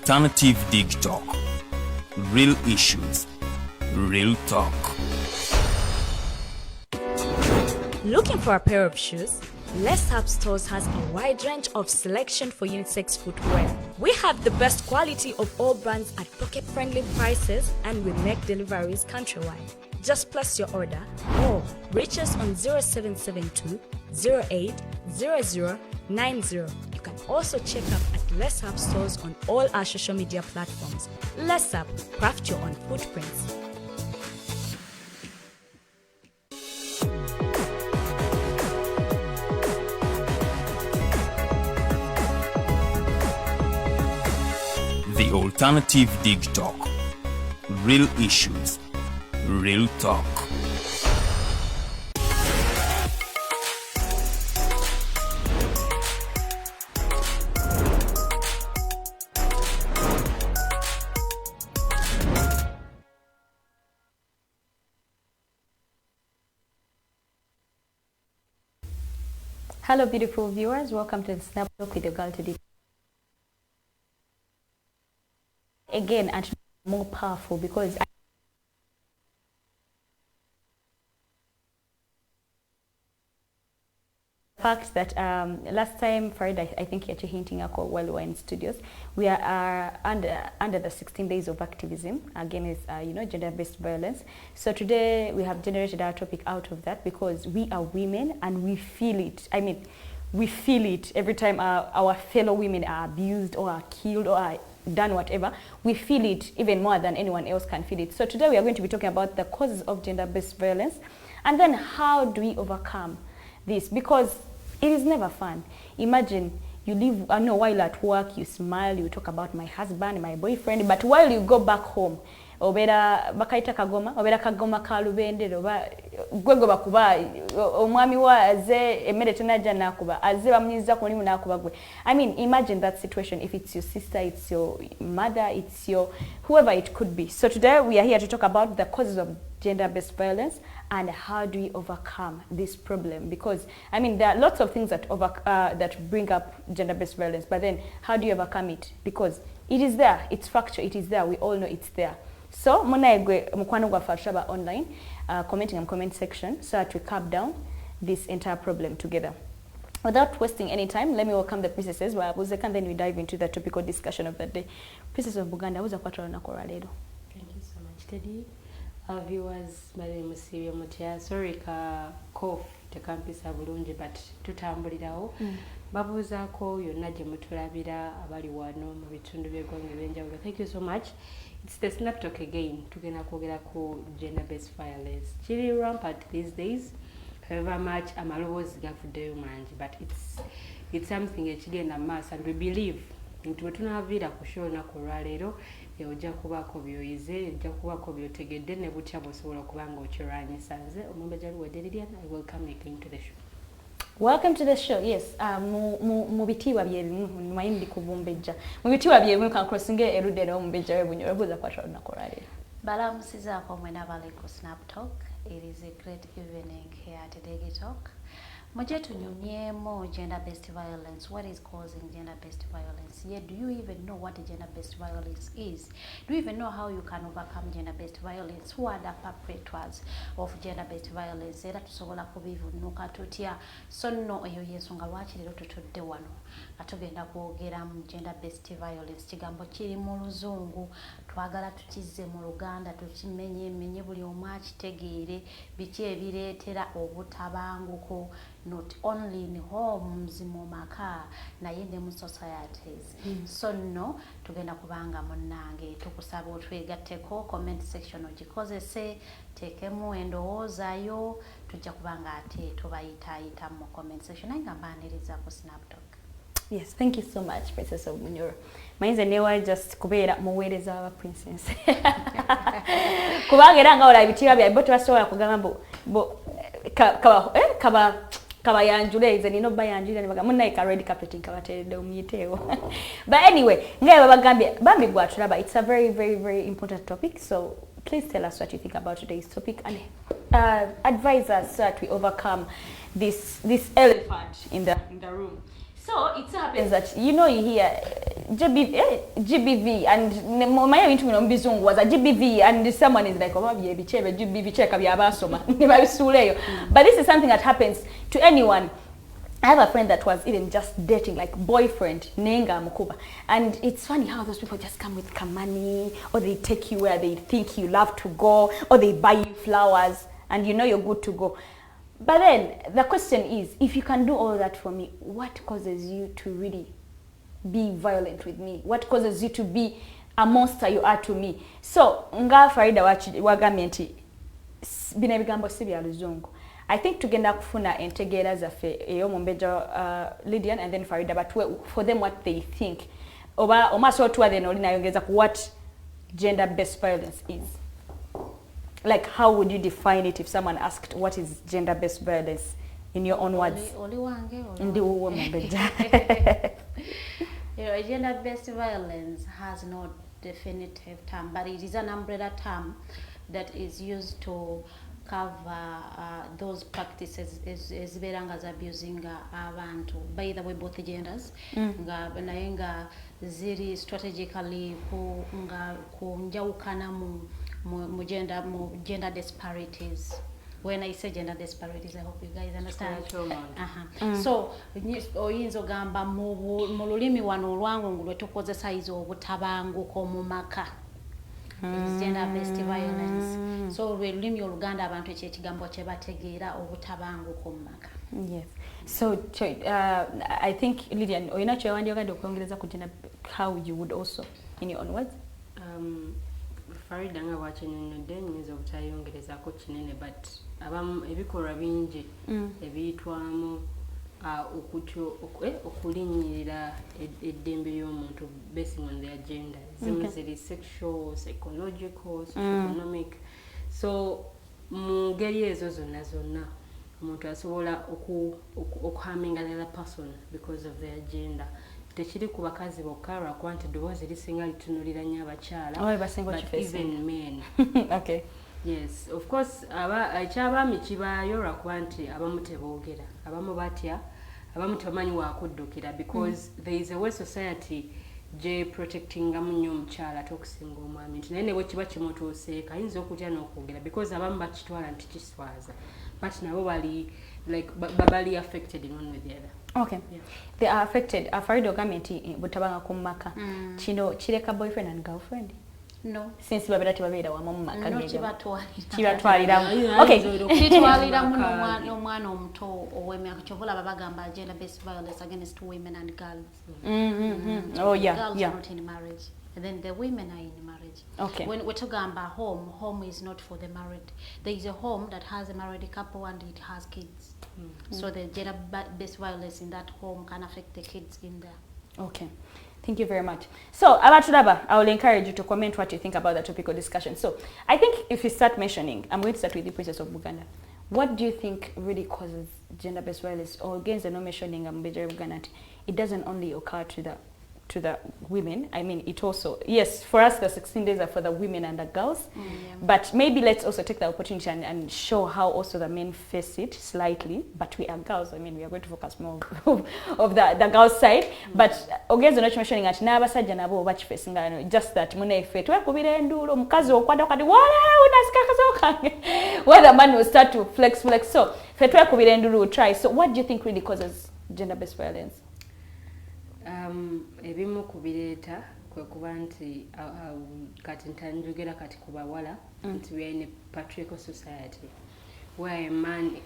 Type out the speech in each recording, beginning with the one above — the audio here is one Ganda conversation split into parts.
alternative Digitalk. Real issues, real talk. Looking for a pair of shoes? Let's Up Stores has a wide range of selection for unisex footwear. We have the best quality of all brands at pocket-friendly prices and we make deliveries countrywide. Just place your order or reach us on 0772 08 0090. You can also check up at Let's Up Stores on all our social media platforms. Let's Up, craft your own footprints. The alternative Digitalk. Real issues, real talk. Hello beautiful viewers, welcome to the Snap Talk with your girl today. Again, and more powerful because fact that last time Farida, I think you're hinting at while we were in studios, we are under the 16 days of activism against gender-based violence. So today we have generated our topic out of that because we are women and we feel it. I mean, we feel it every time our fellow women are abused or are killed or are done whatever. We feel it even more than anyone else can feel it. So today we are going to be talking about the causes of gender-based violence and then how do we overcome this, because it is never fun. Imagine you live, while at work you smile, you talk about my husband, my boyfriend, but while you go back home, obera bakaita kagoma, obera kagoma ka lubende, oba gwego bakuba omwami wa aze emere tenaja nakuba, aze bamnyiza ko limu nakuba gwe. I mean, imagine that situation if it's your sister, it's your mother, it's your whoever it could be. So today we are here to talk about the causes of gender-based violence and how do we overcome this problem, because I mean there are lots of things that that bring up gender-based violence, but then how do you overcome it? Because it is there, it's factual, it is there, we all know it's there. So munaigwe mukwano gwa Farshaba online commenting in the comment section so that we cap down this entire problem together. Without wasting any time, let me welcome the princesses and then we dive into the topical discussion of the day. Princess of Buganda, who's a na koraledo? Thank you so much, Teddy. Our viewers, my name is Sylvia Mutia. Sorry ka cough tekampisa bulungi but tutambulirawo. Babuzaako yonna gye mutulabira abali wano mu bitundu by'eggwanga ebyenjawulo. Thank you so much. It's the Snap Talk again. Tugenda kwogera ku gender-based violence. Kiri rampant these days. However much amaloboozi gavuddeyo mangi, but it's something ekigenda maaso and we believe nti bwe tunaaviira ku show olunaku olwaleero ojja kubaako by'oyize, ojja kubaako by'otegedde ne butya bw'osobola okuba ng'okirwanyisa. Nze Omumbejja Luwedde Lilian, I welcome you again to the show. Welcome to the show. Yes, mu bitiibwa byebimu mayindi kubumbejja. Mu bitiibwa byebimu kan crossinge erudde n'Omumbejja w'ebunyoro buza kwatwa olunaku olwaleero. Balamusizaako mwena bali ku Snap Talk. It is a great evening here at Digitalk. Muje tunyumyemo gender-based violence. What is causing gender-based violence? Yeah, do you even know what gender-based violence is? Do you even know how you can overcome gender-based violence? Who are the perpetrators of gender-based violence? Era tusobola kubivunukka tutya. So no eyo yensonga lwaki leero tutudde wano nga tugenda kwogera mu gender-based violence. Kigambo kiri mu Luzungu, twagala tukizze mu Luganda tukimenye buli omu akitegeere biki ebireetera obutabanguko, not only in homes mu maka naye ne mu societies. So no tugenda kubanga munnange tukusaba otwegatteko comment section ogikozese tekemu endowoozayo tujja kubanga ate tubayitaayita mu comment section naye nga mbaaniriza ku Snap Talk. Yes, thank you so much, Princess of Munyoro. Mayinza newa just kubeera muweereza wa princess. Kubanga era nga olaba ebitiibwa bya bo tebasobola kugamba kaba yanjule ize nino bayanjira nibaga munnaye ka red carpeting kabateredde omuyiteewo. But anyway, ngaye babagambye bambi gwatulaba, it's a very very very important topic, so please tell us what you think about today's topic and advise us so that we overcome this elephant in the room. So it happens that you hear GBV and my into was a GBV and someone is like, oh, GBV check but this is something that happens to anyone. I have a friend that was even just dating, like boyfriend, Nenga Mukuba. And it's funny how those people just come with money, or they take you where they think you love to go, or they buy you flowers, and you're good to go. But then the question is, if you can do all that for me, what causes you to really be violent with me? What causes you to be a monster you are to me? So, nga Farida wagamenti bina bigambo si bya luzungu. I think tugenda kufuna entegeera zaffe Omumbejja Lilian and then Farida, but for them what they think. Oba omaso tuwa then oli nayongeza ku what gender based violence is. Like, how would you define it if someone asked what is gender based violence in your own words? Gender based violence has no definitive term, but it is an umbrella term that is used to cover those practices as berangas abusing abantu, by the way both genders nga ziri strategically kunjawukana mu gender disparities. When I say gender disparities, I hope you guys understand. So oyinza ogamba mu lulimi wano olwangu lwe tukozesa izo obutabanguko mu maka. It's gender-based violence. So lulimi oluganda abantu ekigambo kye bategeera obutabanguko mu maka. Yes. So I think Lilian, oyina kyewandiyogedde okwongereza ku gender, how you would also in your own words? Farida nga bwakinyonyodde nyinza obutayongerezaako kinene, but abamu ebikolwa bingi ebiyitwamu okulinnyirira eddembe ly'omuntu basing on their gender. Zimu ziri sexual, psychological, socio-economic. So mu ngeri ezo zonna omuntu asobola okuhaminga another person because of their gender. Tekiri ku bakazi bokka lwakuba nti eddoboozi lisinga litunulira nnyo abakyala, but even men. Okay. Yes, of course, ekyabaami kibaayo lwakuba nti abamu teboogera, abamu batya, abamu tebamanyi waakuddukira, because there is a way society gye protectingamu nnyo omukyala ate okusinga omwami, nti naye ne bwe kiba kimutuuseeko ayinza okutya n'okwogera, because abamu bakitwala nti kiswaza, but nabo bali affected in one way or the other. Okay. Yeah. They are affected. Farida ogamenti Obutabanguko mu maka. Kino kireka boyfriend and girlfriend? No. Since babera tibabeera wamu mu maka. No, kibatwaliramu. Okay. Kitwaliramu n'omwana omuto ow'emyaka kyobola babagamba gender based violence against women and girls. Oh yeah. Girls are not in marriage. And then the women are in marriage. Okay. When we're talking about home is not for the married. There is a home that has a married couple and it has kids. So the gender-based violence in that home can affect the kids in there. Okay. Thank you very much. So, Abatulaba, I will encourage you to comment what you think about the topical discussion. So, I think if you start mentioning, I'm going to start with the Princess of Buganda. What do you think really causes gender-based violence, or against the no mentioning Omumbejja Buganda? It doesn't only occur to the women. I mean, it also, yes, for us the 16 days are for the women and the girls, but maybe let's also take the opportunity and show how also the men face it slightly, but we are girls. I mean, we are going to focus more of the girls side, but against the not mentioning at n'abasajja nabo bakifesinga, just that munefe twekubira endulo mukazi okwada kati wala unasika kazoka, where the man will start to flex. So twekubira endulo will try. So what do you think really causes gender-based violence? Ebimu kubireeta kwe kuba nti kati ntanjogera kati ku bawala nti we are in a patriarchal society where a man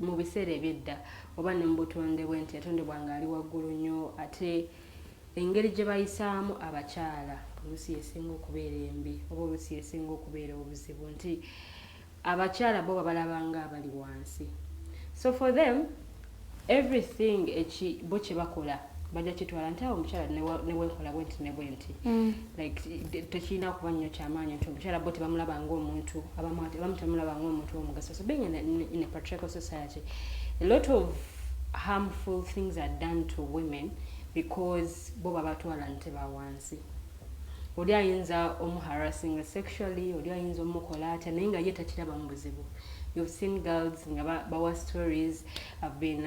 mu biseera ebyedda oba ne mu butonde bwe nti yatondebwa ng'ali waggulu nnyo, ate engeri gye bayisaamu abakyala oluusi esinga okubeera embi oba oluusi esinga okubeera obuzibu, nti abakyala bo babalabanga abali wansi. So for them everything bo kye bakola bajja kitwala nti awo omukyala ne wenkola bwenti ne bwenti, like tekirina okuba nnyo kyamaanyi nti omukyala bo tebamulaba ng'omuntu, abamu temulaba ng'omuntu w'omugaso. So being in a patriarchal society, a lot of harmful things are done to women because bo babatwala nti bawansi. Oli ayinza omuharassing sexually, oli ayinza omukola atya naye nga ye takiraba mu buzibu. You've seen girls bawa stories have been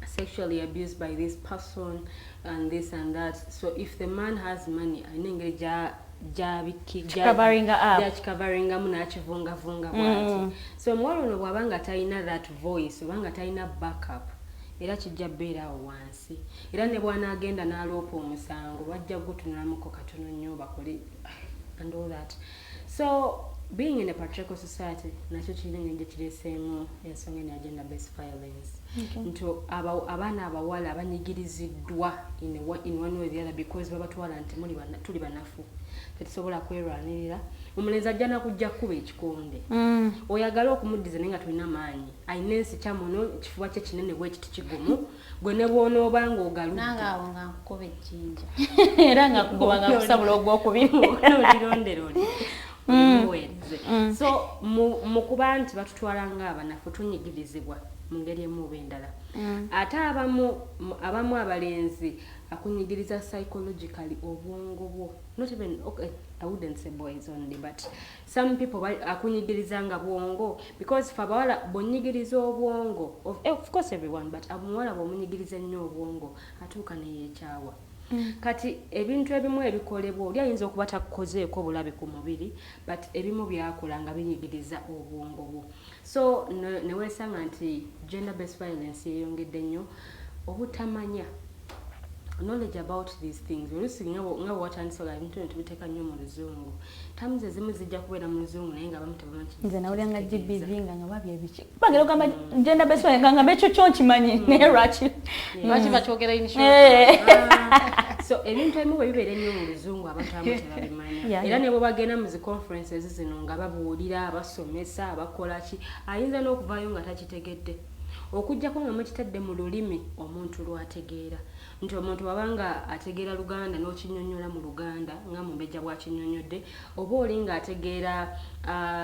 sexually abused by this person and this and that. So if the man has money, I know covering up. So more on wabanga taina that voice, wabanga taina backup. Era kijja beerawo wansi. Era ne bwana agenda n'aloopa omusango bajja gutunulamuko katono nnyo bakole and all that. So being in a patriarchal society nakyo kirina nje kireseemu ensonga ya gender based violence. Nto abaana abawala abanyigiriziddwa in one way or the other because babatwala nti tuli banafu tetusobola kwerwanirira. Omulenzi ajja nakujja kuba ekikonde oyagala okumuddiza naye nga tulina maanyi ayina ensi kyamuno kifuba kye kinene bwe kiti kigumu gwe ne bw'onoobanga ogaludde nanga awo nga nkukuba ejjinja era nga kugobanga kusabula ogwokubiri olirondero so mu kuba nti batutwala ng'abanafu tunyigirizibwa mu ngeri emu oba endala ate abamu abalenzi akunyigiriza psychologically obwongo bwo not even okay, I wouldn't say boys only but some people akunyigiriza nga bwongo because for abawala bonyigiriza obwongo of course everyone but abawala bomunyigiriza nnyo obwongo atuuka neyeekyawa kati ebintu ebimu ebikolebwa oli ayinza okuba takukozeeko bulabe ku mubiri but ebimu byakola nga binyigiriza obwongo bwo so neweesanga nti gender based violence yeyongedde nnyo obutamanya knowledge about these things oluusi nga watandisala ebintu tubiteeka nnyo mu luzungu tamuzi ezimu zijja kubeera mu luzungu naye nga bamu tebamanyi nze nawulira nga GBV nga babya ebiki bagera ogamba gender based violence nga ekyo kyo nkimanyi naye lwaki bakyogera so ebintu ebimu bwe bibeera ennyo mu luzungu abantu abamu tebabimanya era ne bwe bagenda mu zi conferences zino nga babuulira basomesa abakola ki ayinza n'okuvaayo nga takitegedde okujjako nga mukitadde mu lulimi omuntu lwategeera nti omuntu wabanga ategeera Luganda n'okinyonnyola mu Luganda nga Mumbejja bw'akinnyonnyodde oba oli ng'ategeera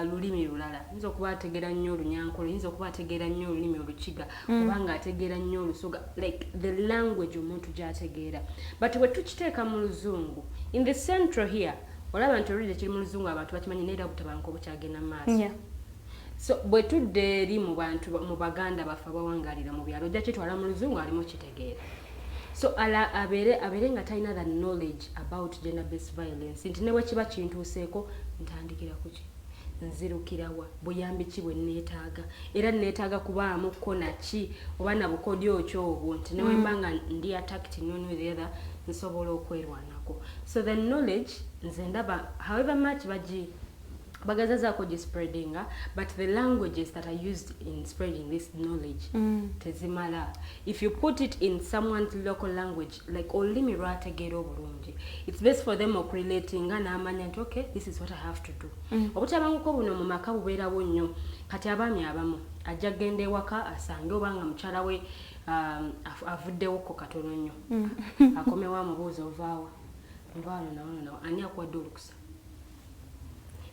lulimi lulala yinza okuba ategeera nnyo Olunyankole yinza okuba ategeera nnyo olulimi Olukiga oba ng'ategeera nnyo Olusoga like the language omuntu gy'ategeera but bwe tukiteeka mu Luzungu in the central here olaba nti olulimi kiri mu Luzungu abantu bakimanyi naye era Obutabanguko bukyagenda mu maaso so bwe tudde eri mu bantu mu Baganda bafe abawangalira mu byalo ojja kitwala mu Luzungu alimu kitegeera so abere nga talina the knowledge about gender based violence nti ne bwe kiba kintuuseeko ntandikira ku ki nzirukirawa buyambi ki bwe neetaaga era neetaaga kubaamu kona ki oba na bukodyo kyo obwo nti ne wemba nga ndi attacked in one way or the other nsobola okwerwanako so the knowledge nze ndaba however much bagazazaako spreading but the languages that are used in spreading this knowledge tezimala if you put it in someone's local language like olulimi lwategeera obulungi it's best for them okurelating n'amanya nti okay this is what I have to do obutabanguko buno mu maka bubeerawo nnyo kati abaami abamu ajja genda ewaka asange obanga mukyala we avuddewoko katono nnyo akomewo amubuuza ovaawa nawo ani akuwadde olukusa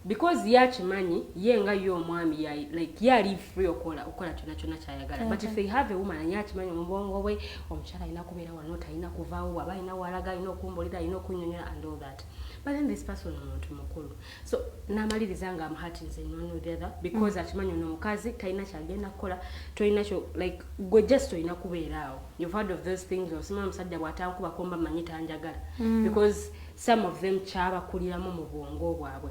because yakimanyi ye nga yo omwami like yali free okola kyonna kyayagala but if they have a woman yakimanyi omubongo bwe omukyala alina kubeera wano talina kuvaawo waba alina walaga alina okumbulira alina okunyonyola and all that but then this person omuntu mukulu so n'amaliriza nga amuhatinze in one or the other because akimanyi ono omukazi talina kyagenda kukola tolina kyo like gwe just olina kubeeraawo you've heard of those things osima omusajja bw'atankubako mba manyi tanjagala because some of them kyabakuliramu mu bwongo bwabwe.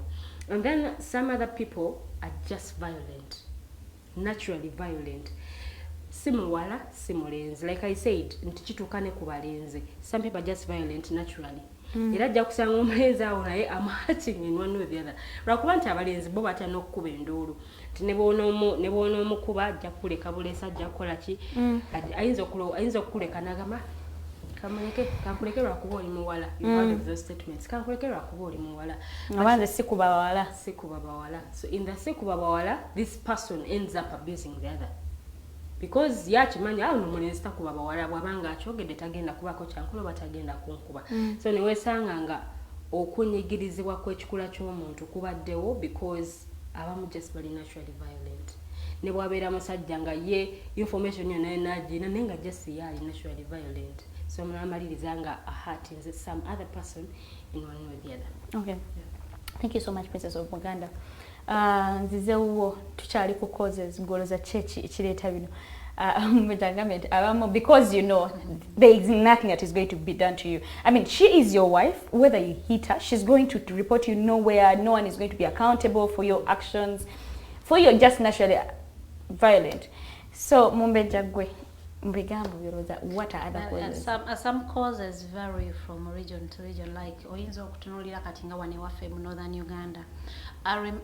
And then some other people are just violent, naturally violent. Simuwala, simulenzi. Like I said, ntichitukane kubalenzi. Some people are just violent naturally. Era jja kusanga omulenzi awo naye amatching in one way or the other. Lwakuba nti abalenzi bo batya n'okukuba enduulu. Nti ne bw'ona omukuba ajja kuleka buleesa ajja kukola ki. Ayinza okukuleka n'agamba kankuleke lwakuba oli muwala. You heard of those statements. Kankuleke lwakuba oli muwala. Abanze sikuba bawala. Sikuba bawala. So in the sikuba bawala, this person ends up abusing the other. Because yakimanyi awo n'omulenzi takuba bawala bw'abanga akyogedde tagenda kubako kyankulu oba tagenda kunkuba. So neweesanga nga okunyigirizibwa kw'ekikula ky'omuntu kubaddewo because abamu just bali naturally violent. Ne bwabeera musajja nga ye information yonna yenagina naye nga just yali naturally violent. So mnamaliriza nga ahatinze some other person in one way or the other. Okay. Yeah. Thank you so much, Princess of Buganda. Nzize uwo tukyali ku causes ngolo za church ekireeta bino. because you know there is nothing that is going to be done to you. I mean, she is your wife. Whether you hit her, she's going to report you nowhere. No one is going to be accountable for your actions, for you're just naturally violent. So Omumbejja gwe what are other causes? Some causes vary from region to region. Like oyinza okutunulira kati nga wane waffe mu Northern Uganda.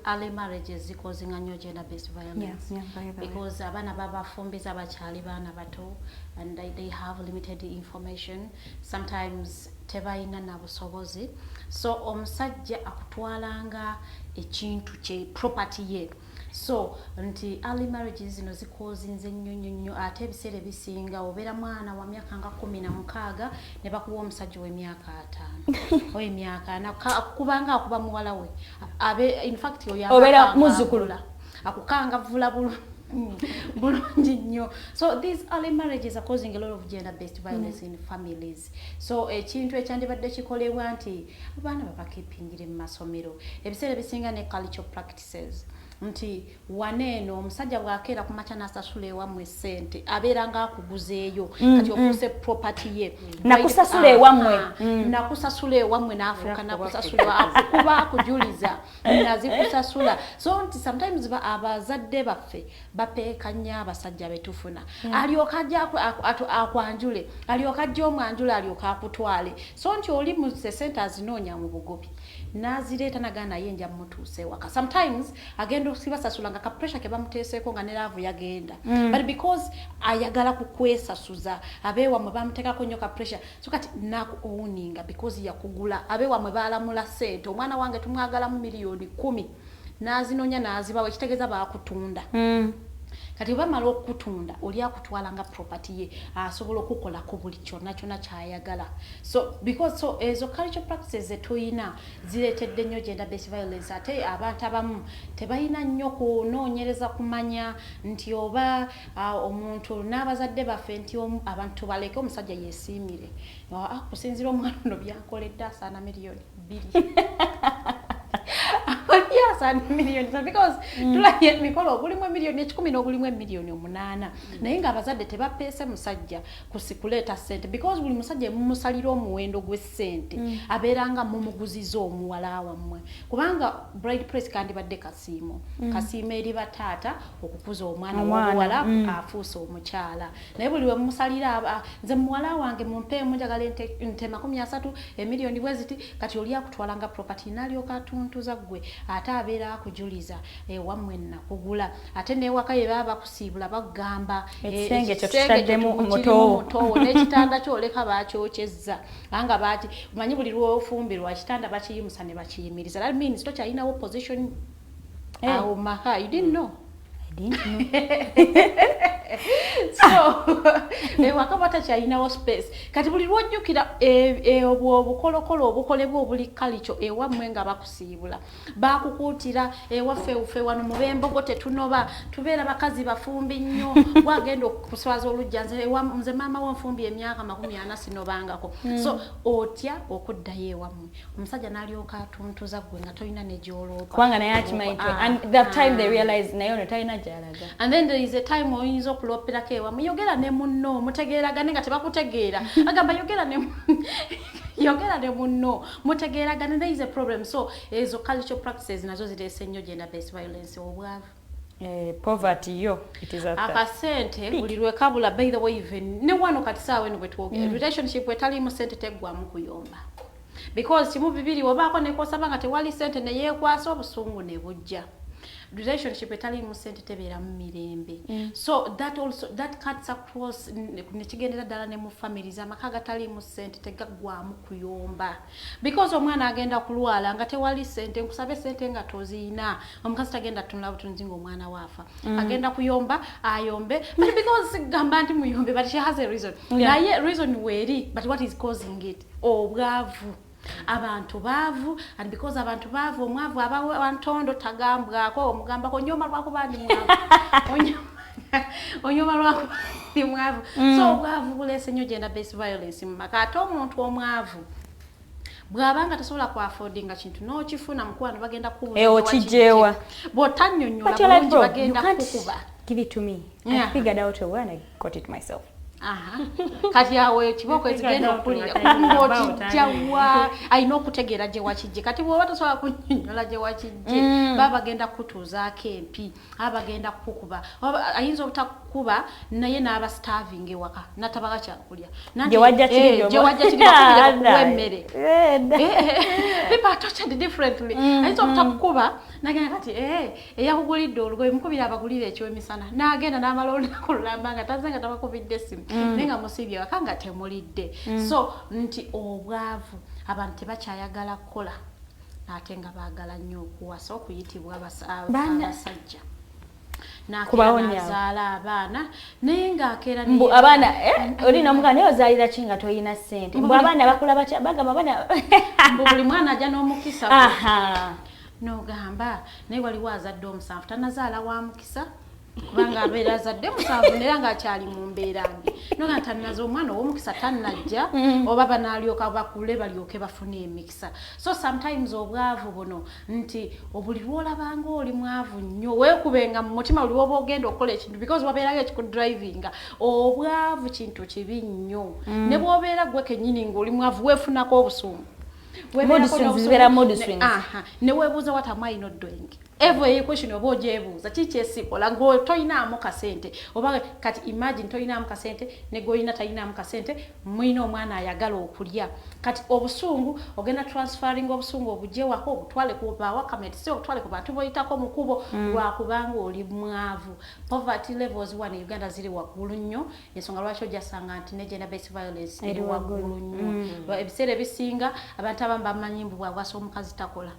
Early marriages is causing a gender-based violence. Because abana baba fumbiza bakyali bana bato and they have limited information. Sometimes tebayina na busobozi. So omusajja akutwalanga ekintu kye property ye. So nti early marriages zino zikozinze nnyo ate ebiseera ebisinga obeera mwana wa myaka nga 16 ne bakuwa omusajja w'emyaka 5 ow'emyaka kubanga akuba muwala we in fact obeera muzzukulu akukanga vula bulungi nnyo. So these early marriages are causing a lot of gender-based violence in families. So ekintu ekyandibadde kikolebwa nti abaana babakipingire mu masomero ebiseera ebisinga ne cultural practices nti waneeno omusajja bw'akeera ku makya n'asasula ewammwe ssente abeera ng'akuguzeeyo kati ofuuse property ye nakusasula ewammwe nakusasula ewammwe n'afuuka nakusasula akukuba akujuliza nazikusasula. So nti sometimes abazadde baffe bapeeka nnyo abasajja betufuna alyoka ajja akwanjule alyoka ajja omwanjula alyoka akutwale. So nti oli mu ssente azinoonya mu bugobi n'azireeta nagana naye nja mutuuse waka. Sometimes agenda okusibasasula nga ka pressure ke bamuteeseeko nga ne laavu yagenda but because ayagala kukwesasuza abeewamwe bamuteekako nnyo ka pressure so kati naku owuninga because yakugula abeewamwe baalamula ssente omwana wange tumwagalamu miliyoni 10 n'azinoonya n'azibawa ekitegeeza baakutunda kati bamala okutunda oli akutwala nga property ye asobola okukola ko buli kyonna kyayagala. So because so ezo cultural practices zetuyina zireetedde nnyo gender-based violence ate abantu abamu tebayina nnyo kunoonyereza kumanya nti oba omuntu n'abazadde baffe nti abantu baleke omusajja yeesiimire kusinziira omwana ono byankoledde asaana miliyoni 2 yes, and millions because tulanye mikolo ogulimu miliyoni 10 n'ogulimu miliyoni 8 naye nga abazadde tebapeese musajja kusikuleta sente because buli musajja mumusalira omuwendo gw'essente abeeranga mumuguziza omuwala wammwe kubanga bride price kandi badde kasiimo eri bataata okukuza omwana w'omuwala afuuse omukyala naye buli we mumusalira nze muwala wange mumpeemu njagala ente 30 emiliyoni bweziti kati oli akutwalanga property n'alyoka atuntuza gwe ate abeera akujuliza wammwe nakugula ate newaka ye baba bakusiibula bagamba ekisenge kyo tutaddemu omuto n'ekitanda kyoleka bakyokyezza anga baati manyi buli lwofumbirwa kitanda bakiyimusa ne bakiyimiriza. That means tokyalinawo position awo Maka. You didn't know? I didn't know. So wakabata kyalinawo space kati buli lwojjukira obukolokolo obukolebwa obuli kalicho ewammwe nga bakusiibula bakukuutira ewaffe wano mu Bembogo tetunoba tubeera bakazi bafumbi nnyo wagenda okuswaza olujja nze maama wanfumbi emyaka 40 sinobangako so otya okuddayo ewammwe omusajja n'alyoka atuntuza gwe nga tolina ne gyoloopa kubanga naye akimaitwe and that time they realize naye ono talina gyalaga and then there is a time oyinza okuloperako ewammwe yogera ne munno mutegeeragane nga tebakutegeera agamba yogera ne munno mutegeeragane. There is a problem. So ezo cultural practices nazo zireese nnyo gender-based violence obwavu poverty yo it is akasente buli lwekabula by the way even ne wano kati saawe no bwetwogera relationship etaliimu sente teggwamu kuyomba because kimu bibiri obaako nekosaba nga tewali sente ne yeekwasa obusungu ne bujja relationship etaliimu sente tebeera mu mirembe so that cuts across nekigendera ddala ne mu families amaka agataliimu sente tegaggwamu kuyomba because omwana agenda kulwala nga tewali sente nkusabe sente nga toziina omukazi tagenda tunula butunzi ng'omwana waafa agenda kuyomba ayombe but because gamba nti muyombe but she has a reason naye reason weeri but what is causing it obwavu abantu baavu and because abantu baavu omwavu abawantondo tagambwako omugambako nyoma lwako bandi mwavu onyoma lwako ndi mwavu so obwavu buleese nnyo gender-based violence mu maka ate omuntu omwavu bw'abanga tasobola ku affordinga kintu n'okifuna mukwano bagenda kubuza okijewa bw'otannyonnyola bulungi bagenda kukuba Give it to me. Yeah. I figured out a way and I got it myself. Kati awe kiboko ekigenda okulira ng'okijjawa alina okutegeera gye wakijje kati bw'oba tosobola kunnyonnyola gye wakijje baba bagenda kutuuzaako empi aba bagenda kukuba ayinza obutakuba naye n'aba starving ewaka natabaka kyakulya gye wajja kiri okuwa emmere people are touched differently ayinza obutakukuba nagenda kati eyakugulidde olugoye mukubira abagulira ekyomisana n'agenda n'amala olunaku lulamba nga taze nga tabakubidde essimu nenga musibye waka nga temulidde so nti obwavu abantu tebakyayagala kukola ate nga baagala nnyo okuwasa okuyitibwa abasajja nazaala abaana naye ng'akeera abaana olina omugana naye ozaalira ki nga toyina ssente mbw abaana bakula batya bagamba abaana buli mwana ajja n'omukisa n'ogamba naye waliwo azadde omusanvu tanazaala wa mukisa kubanga abeera azadde musanvu era ng'akyali mu mbeera mbi noga ntanaza omwana ow'omukisa tannajja oba banaalyoka bakule balyoke bafune emikisa so sometimes obwavu buno nti obuli lwolabanga oli mwavu nnyo weekubenga mu mutima oli woba ogenda okukola ekintu because wabeerayo ekikudrivinga obwavu kintu kibi nnyo ne bw'obeera gwe kennyini ng'oli mwavu weefunako obusungu neweebuuza what am I not doing every question oba ogyebuuza kiki esikola ng'otoyinaamu kasente oba kati imagine toyinaamu kasente ne g'olina tayinaamu kasente mwina omwana ayagala okulya kati obusungu ogenda transferring obusungu obugyewako obutwale ku bawakameti si obutwale ku bantu boyitako mu kubo lwakubanga oli mwavu poverty levels wano Uganda ziri waggulu nnyo ensonga lwaki ojasanga nti ne gender based violence eri waggulu nnyo ebiseera ebisinga abantu abamu bamanyi mbu bw'abwasa omukazi takola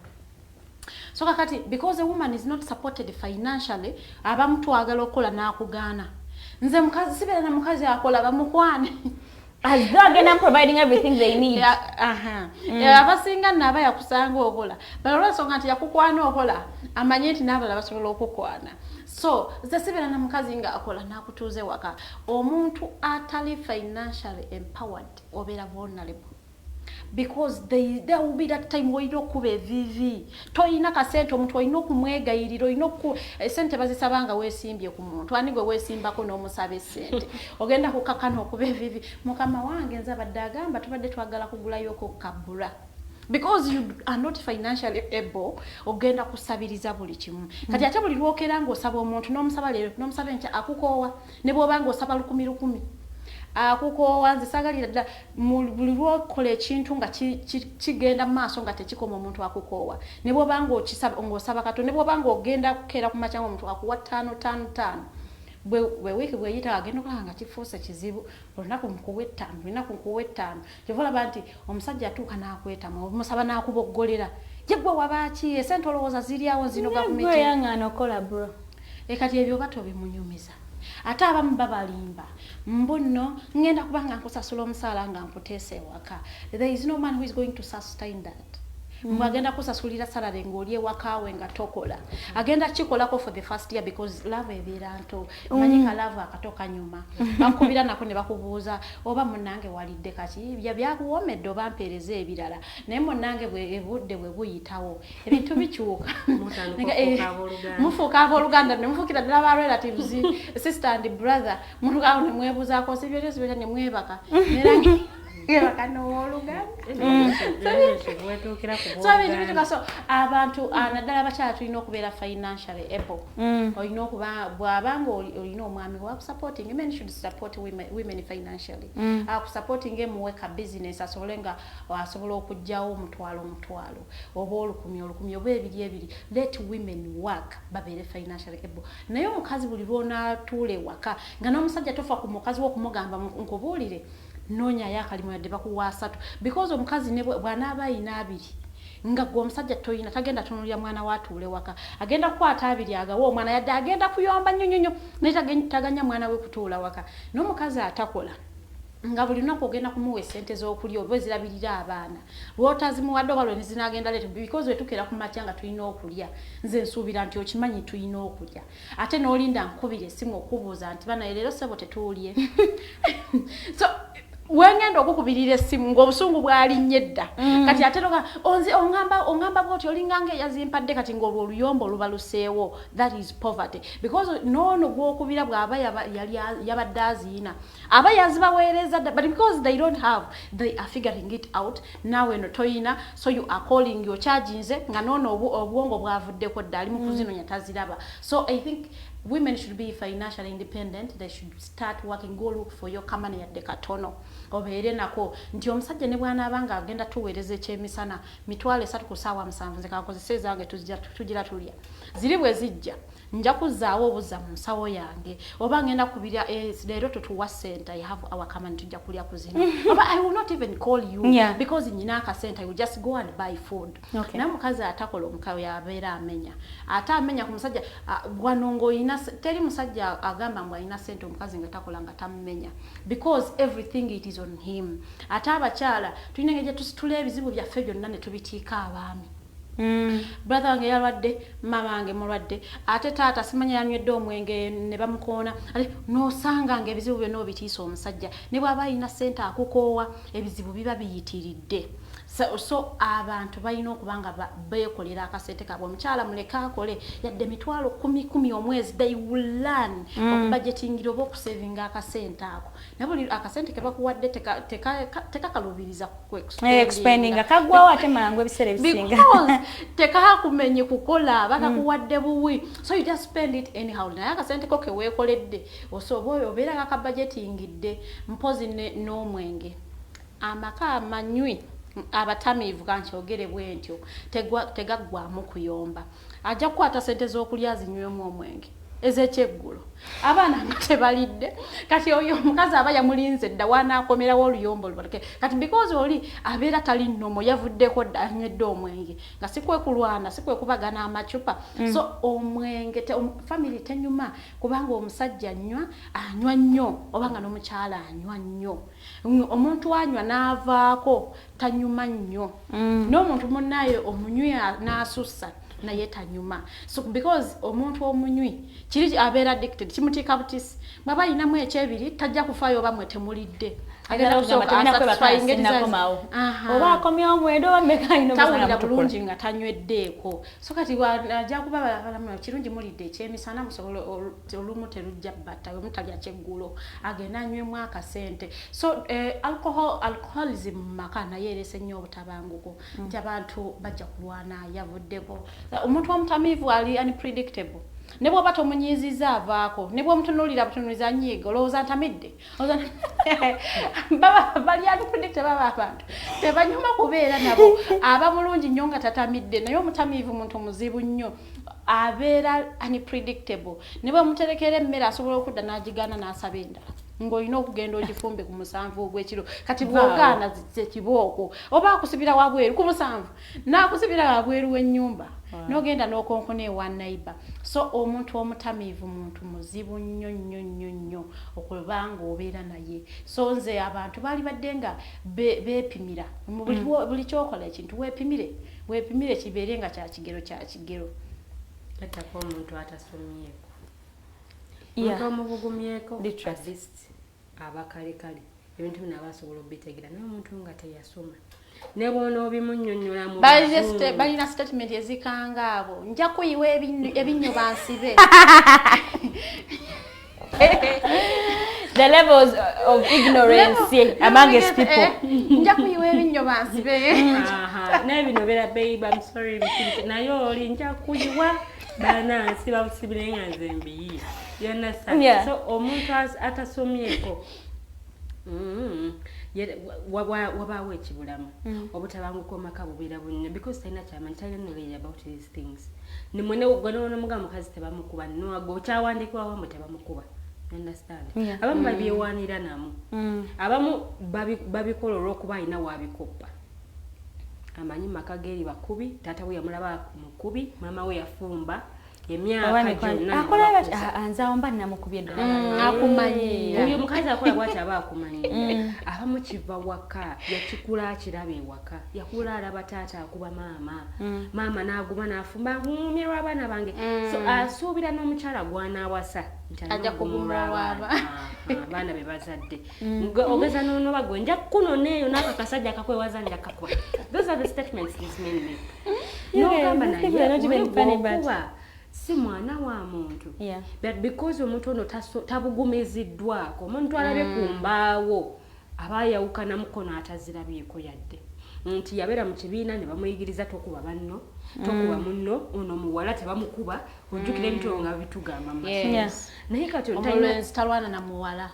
so kakati because a woman is not supported financially abamu twagala okukola n'akugaana nze mukazi sibeera na mukazi akola bamukwane as though again I'm providing everything they need abasinga naba yakusanga okola bali olwensonga nti yakukwana okola amanye nti n'abalala basobola okukwana so nze sibeera na mukazi nga akola n'akutuuze waka omuntu atali financially empowered obeera vulnerable because there will be that time where you kuba evivi toyina kasente omuntu oyina okumwegayirira oyina sente bazisabanga weesimbye ku muntu ani gwe weesimbako n'omusaba essente ogenda kukakana okuba evivi mukama wange nze abadde agamba tubadde twagala kugulayoko kabula because you are not financially able ogenda kusabiriza buli kimu kati ate buli lwokera ng'osaba omuntu n'omusaba leero n'omusaba enkya akukoowa ne bw'obanga osaba 1,000 akukoowa nze sagalira ddala buli lwokola ekintu nga kigenda mu maaso nga tekikoma omuntu akukoowa ne bw'obanga ng'osaba katonda ne bw'obanga ogenda kukeera ku makya omuntu akuwa 5 bwe wiiki bweyita agenda okulaba nga kifuuse kizibu olunaku nkuwa 5 lunaku nkuwa 5 kyova olaba nti omusajja atuuka n'akwetamu omusaba n'akuboggolera ye gwe wabaaki esente olowooza ziri awo zino gavumenti yaŋŋaana okola bro kati ebyo oba tobimunyumiza ate abamu babalimba mbuno ngenda kubanga nkusasula omusaala nga nkuteesa ewaka there is no man who is going to sustain that agenda kusasulira salary ng'oli ewakaawe nga tokola agenda kikolako for the first year because love ebeera nto manyi ka love akatoka nyuma bakubira nako ne bakubuuza oba munnange walidde kati byakuwomedde oba mpeereza ebirala naye munnange budde bwe buyitawo ebintu bikyuka mufuuka abooluganda ne mufuukira ddala ba relatives sister and brother mutukawo ne mwebuuzaako si byotyo sibyoto ne mwebaka so abantu naddala abakyala tulina okubeera financially able olina okuba bw'abanga olina omwami wakusupporting men should support women financially akusupporting emuwe ka business asobole nga asobola okugyawo omutwalo oba 10,000 oba 2 let women work babeere financially able naye omukazi buli lw'onaatuula ewaka nga n'omusajja tofa ku mukazi w'okumugamba nkubuulire noonya yakalimu yadde bakuwa 3 because omukazi ne bw'anaaba ayina 2 nga gwe omusajja toyina tagenda tunulira mwana watuule waka agenda kukwata 2 agawa omwana yadde agenda kuyomba nnyonyonyo naye taganya mwana we kutuula waka n'omukazi atakola nga buli lunaku ogenda kumuwa essente z'okulya oba ezirabirira abaana lw'otazimuwadde oba lwe nezinagenda leeta because wetukera ku makya nga tulina okulya nze nsuubira nti okimanyi tulina okulya ate n'olinda nkubira essimu okubuuza nti bana leero ssebo tetuulye so wengenda okukubirira essimu ng'obusungu bwali nnyedda kati ateroka ongamba bwoti olingange yazimpadde kati ng'olwo oluyombo lubaluseewo. That is poverty because noono gw'okubira bw'aba yabadde aziina aba yazibaweereza dda, but because they don't have, they are figuring it out. Nawe no toyina, so you are calling your charginze nga noono obwongo bwavuddeko dda ali mu kuzinonya taziraba. So I think women should be financially independent. They should start working. Go look for your kamani yadde katono obeere nako nti omusajja ne bwana abanga agenda tuweereze ekyemisana mitwale 3 ku ssaawa 7 nze kakozesa zange tugira tulya ziri bwe zijja nja kuzaawo obuza mu nsawo yange oba ngenda kubira leero tutuwa center I have our kamani tujja kulya kuzina oba I will not even call you because nyina aka center I will just go and buy food. Na mukazi atakola omukawe yabeera amenya ata amenya ku musajja gwanongo ina teri musajja agamba mwa ina center omukazi nga takola nga tammenya because everything it is on him. Ata abakyala tulina ngeje tusitule ebizibu byaffe byonna ne tubitiika abaami. Brother wange yalwadde, mama wange mulwadde, ate taata simanya yanywedde omwenge ne bamukoona. Ate nosanga ngebizibu byonna obitiisa omusajja ne bw'aba ina sente akukoowa ebizibu biba biyitiridde. So abantu balina okubanga beekolera akasente kabwe. Omukyala muleka akole yadde mitwalo 10 omwezi, they will learn okubudgetingira oba okusavinga akasente ako. Nabuli akasente ke bakuwadde tekakalubiriza ku expanding akagwawo ate mangu ebiseera ebisinga because tekakumenye kukola bakakuwadde buwi, so you just spend it anyhow. Naye akasente ko ke weekoledde osobola obeera akabudgetingidde mpozi n'omwenge amaka amanywi abatamiivu kankyogere bwentyo tegaggwamu kuyomba. Ajja kukwata sente z'okulya zinywemu omwenge ez'ekyeggulo abaana tebalidde kati oyo omukazi aba yamulinze dda wanaakomerawo oluyombo lubaleke kati because oli abeera tali nnomo yavuddeko dda anywedde omwenge nga sikwekulwana sikwekubagana amacupa. So omwenge family tenyuma kubanga omusajja anywa nnyo obanga n'omukyala anywa nnyo. Omuntu anywa n'avaako tanyuma nnyo n'omuntu munnaye omunywi n'asussa naye tanyuma. So because omuntu omunywi kiri abeera addicted kimutika butisi baba ayinamu ekyebiri tajja kufaayo oba mwe temulidde agenda oba akomyewo mwendo bameka ino tawulira bulungi nga tanyweddeeko. So kati ajja kuba balamu kirungi mulidde ekyemisana musobola olumu terujja batta omutalya kyeggulo agenda anywemu akasente. So alcoholism maka naye erese nnyo obutabanguko nti abantu bajja kulwana yavuddeko. Omuntu omutamiivu ali unpredictable. Ne bw'oba tomunyiiziza avaako, ne bw'omutunuulira butunuuliza nyiiga olowooza ntamidde. Baba bali unpredictable abantu tebanyuma kubeera nabo aba bulungi nnyo nga tatamidde naye omutamiivu muntu muzibu nnyo abeera unpredictable. Ne bw'omuterekera emmere asobola okudda n'agigaana n'asaba endala ng'olina okugenda ogifumbe ku 7 ogw'ekiro kati bw'ogaana zitse kibooko oba akusibira wabweru ku 7 n'akusibira wabweru w'ennyumba n'ogenda n'okonkona ewa neighbor. So omuntu omutamiivu muntu muzibu nnyo nnyo nnyo nnyo okubanga obeera naye. So nze abantu baali badde nga beepimira buli kyokola ekintu weepimire kibeere nga kya kigero atako omuntu atasomyeko omuntu omubugumyeko at least abakalekale ebintu bino abasobola obitegeera naye omuntu nga teyasoma ne bwona obimunnyonnyola mu balina statement ezikanga abo nja kuyiwa ebinnyo bansibe. The levels of ignorance among us people. Nja kuyiwa ebinnyo bansibe. N'ebino beera babe I'm sorry naye oli nja kuyiwa banansi babusibire nga nze mbiyi. You understand? So omuntu atasomyeko wabaawo ekibulamu obutabanguko maka bubeera bunene because talina kyamanyi talina knowledge about these things. Nimwene gwonomuga mukazi tebamukuba nogwo kyawandikibwa wamu tebamukuba. You understand? Abamu babyewaanira namu abamu babikola olw'okuba alina wabikoppa. Amanyi maka geeri bakubi taata we yamulaba mukubi mama we yafumba emyaka gyonna akola bati anzawo mba namukubye ddala akumanyi oyo mukazi akola bwati aba akumanyi abamu kiva waka yakikula akiraba ewaka yakula alaba taata akuba maama n'aguma n'afumba nkumirwa abaana bange so asuubira n'omukyala gw'anaawasa ajja kugumulwa abaana be bazadde ogeza n'onobagwe nja kunoneeyo n'ako kasajja akakwewaza nja kakola. Those are the statements these men make. N'ogamba naye si mwana wa muntu but because omuntu ono tabugumiziddwako omuntu alabye ku mbaawo aba yawukana mukono atazirabyeko yadde nti yabeera mu kibiina ne bamuyigiriza tokuba banno tokuba munno ono muwala tebamukuba ojjukira ebitolo nga bitugamba naye kati omulenzi talwana na muwala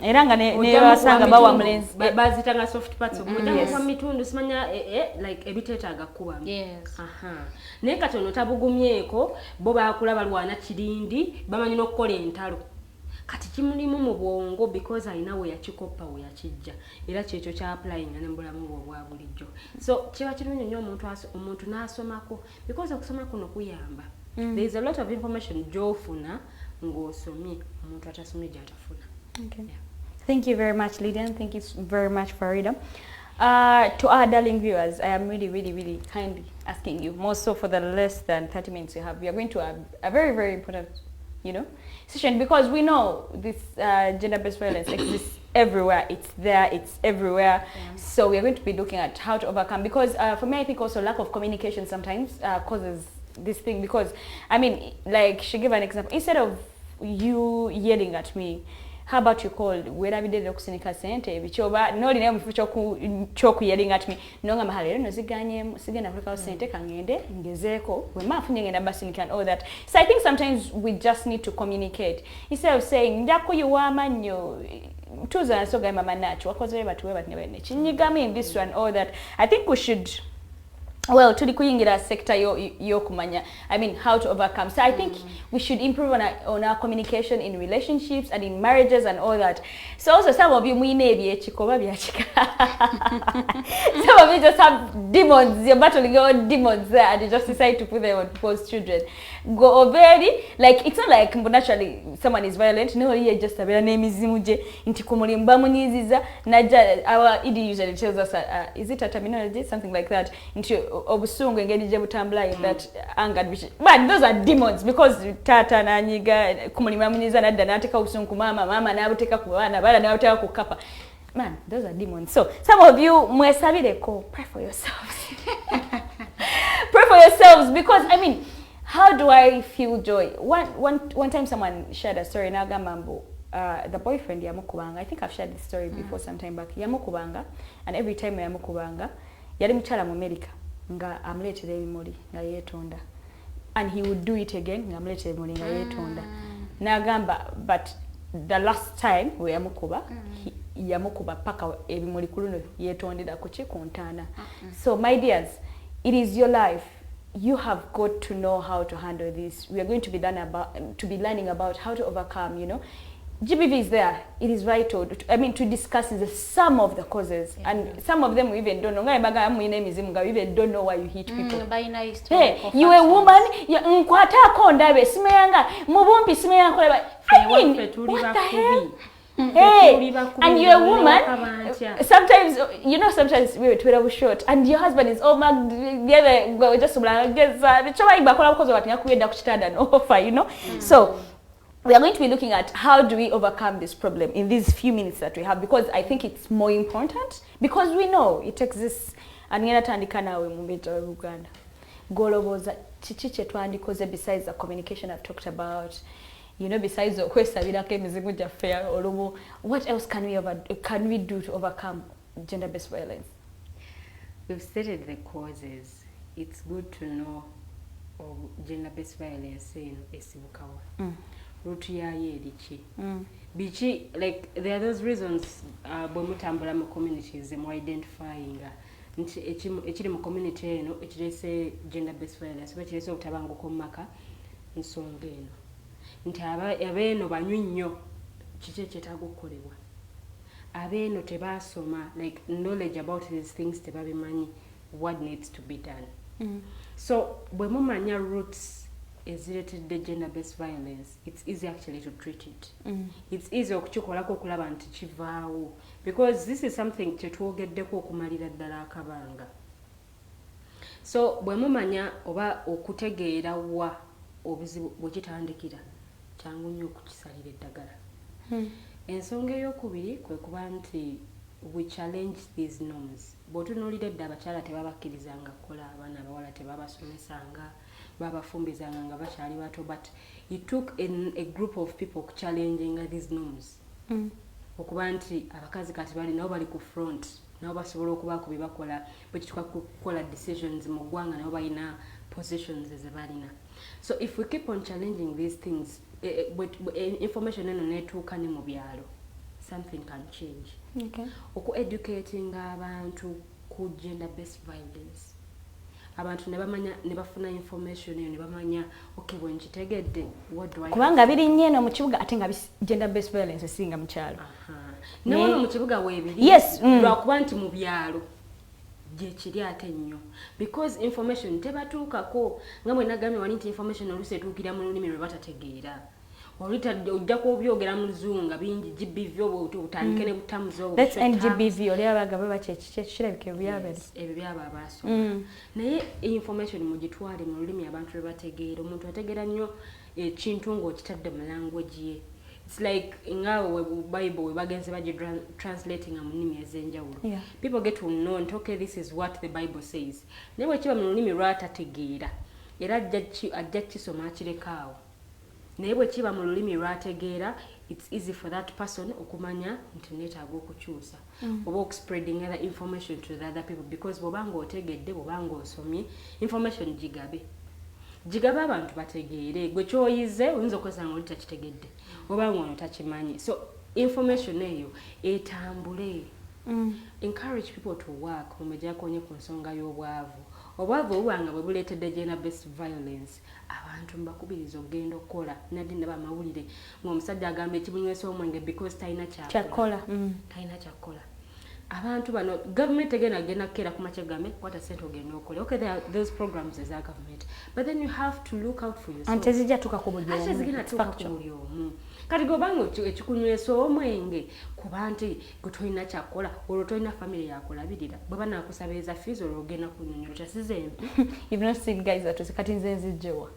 era nga ne basanga bawa mulenzi bazitanga soft parts omujja kwa mitundu simanya like ebiteetaaga kubamu naye kati ono tabugumyeko bo baakula balwana kirindi bamanyi n'okukola entalo kati kimulimu mu bwongo because alina we yakikoppa we yakijja era kyekyo kya applying ne mbulamu bwa bulijjo so kiba kirungi nnyo omuntu n'asomako because okusoma kuno kuyamba there is a lot of information gy'ofuna ng'osomye omuntu atasomye gy'atafuna. Thank you very much, Lilian. Thank you very much, Farida. To our darling viewers, I am really kindly asking you, more so for the less than 30 minutes you have, we are going to a very important, session, because we know this gender-based violence exists everywhere. It's there, it's everywhere. So we are going to be looking at how to overcome, because for me, I think also lack of communication sometimes causes this thing, because, I mean, like she gave an example, instead of you yelling at me, how about you called where we did okusinika sente bichoba no lina mufu choku yelling at me nonga mahali no ziganye sigena kuleka sente kangende ngezeko we mafunye ngenda basinika and all that. So I think sometimes we just need to communicate instead of saying ndakuyuwama nnyo tuza so ga mama nacho wakoze batuwe batne chinyigame in this one all that. I think we should tuli kuyingira sector yo kumanya, I mean how to overcome. So I think we should improve on our communication in relationships and in marriages and all that. So also some of you some of you just have demons, you're battling your own demons there and you just decide to put them on people's children. Go very like it's not like naturally someone is violent. No, you just a name is Zimuje into Kumulimba Muniziza Naja. Our ED usually tells us is it a terminology, something like that, into obusungu engeri je butambula in that anger, but those are demons, because tata na nyiga kumulima munyiza nadda nateka obusungu mama nabuteka ku bana nabuteka ku kapa. Man, those are demons. So some of you mwesabireko, pray for yourselves. Pray for yourselves, because I mean, how do I feel joy? One time someone shared a story na gamambo. The boyfriend yamukubanga, I think I've shared this story before some time back. Yamukubanga, and every time yamukubanga yali mchala mu America nga amletera ebimuli nga yetonda, and he would do it again nga amletera ebimuli nga yetonda nagamba, but the last time we yamukuba paka ebimuli kuluno yetondera kuki kuntana. So my dears, it is your life. You have got to know how to handle this. We are going to be learning about how to overcome, GBV is there. It is vital. To discuss some of the causes, and some of them we even don't know. We even don't know why you hit people. Hey, you a woman. I mean, what the hell? Hey, and you're a woman. Sometimes, sometimes we were short, and your husband is the other just So we are going to be looking at how do we overcome this problem in these few minutes that we have, because I think it's more important, because we know it exists. And Uganda. Goloboza chichiche twandikoze besides the communication I've talked about, besides the fair, what else can we do to overcome gender-based violence? We've stated the causes. It's good to know gender-based violence in Esibukawa. Biki, like there are those reasons bwemutambula mu communities mu identifying nti ekiri mu community eno ekirese gender-based violence bakirese obutabanguko mu maka nsonga eno nti abeeno banywi nnyo kiki ekyetaaga okukolebwa, abeeno tebasoma, like knowledge about these things tebabimanyi what needs to be done. So bwe mumanya roots is related to gender-based violence, it's easy actually to treat it. It's easy okukikolako okulaba nti kivaawo, because this is something kyetwogeddeko okumalira ddala akabanga. So bwe mumanya oba okutegeera wa obuzibu bwe kitandikira, kyangu nnyo okukisalira eddagala. Ensonga ey'okubiri kwe kuba nti we challenge these norms. Bw'otunuulira edda abakyala tebabakkirizanga kukola, abaana abawala tebabasomesanga, babafumbizanga nga bakyali bato, but it took a group of people challenging these norms. Okuba nti abakazi kati bali nabo bali ku front, nabo basobola okubaako bye bakola, bwe kituuka kukola decisions mu ggwanga nabo balina positions ze balina. So if we keep on challenging these things, information eno netuuka ne mu byalo, something can change. Okay. Oku-educating abantu ku gender-based violence. Abantu ne bamanya ne bafuna information eyo ne bamanya okay bwe nkitegedde what do I kubanga biri nnyo eno mu kibuga ate nga gender-based violence esinga mu kyalo. Ne mu kibuga weebiri. Yes. Lwakuba nti mu byalo gye kiri ate nnyo, because information tebatuukako nga mwe nagambye wali nti information oluusi etuukira mu lulimi lwe batategeera. Olita ojja kubyogera mu luzunga bingi GBV obo utandike ne butamuzo obo. That's NGBV oli abagaba bakirabike byabere. Ebyo byaba abasoma. Naye information mugitwale mu lulimi abantu lwe bategeera. Omuntu ategeera nnyo ekintu ng'okitadde mu language ye. It's like ngawe Bible we bagenze baje translating mu nnimi ez'enjawulo. People get to know and okay, this is what the Bible says. Naye bwe kiba mu lulimi lwatategeera era ajja kisoma akirekawo. Naye bwe kiba mu lulimi lwategeera, it's easy for that person okumanya nti neetaaga okukyusa oba okuspreading other information to the other people, because bw'obanga otegedde, bw'obanga osomye information gigabe abantu bategeere. Gwe kyoyize oyinza okwesanga oli takitegedde obanga ono takimanyi. So information eyo etambule. Encourage people to work. Omumbejja akonye ku nsonga y'obwavu. Obwavu obwanga bwe buleetedde gender-based violence, abantu mbakubiriza ogenda okukola nadde ne bamawulire ng'omusajja agamba ekimunywesa omwenge because talina kyakola. Talina kyakola. Abantu bano government agenda kera ku makyagame what a sente ogenda okola. Okay, there are those programs as a government, but then you have to look out for yourself. Ante zijja tuka ku buli omu. Ate zigenda tuka ku buli omu. Kati gobanga ekikunywesa omwenge kuba nti gwe tolina kyakola olwo tolina family yakulabirira, bwe banaakusabiriza fees olwo ogenda kunyonyola kyasize empi. You've not seen guys that kati nze nzijjewa.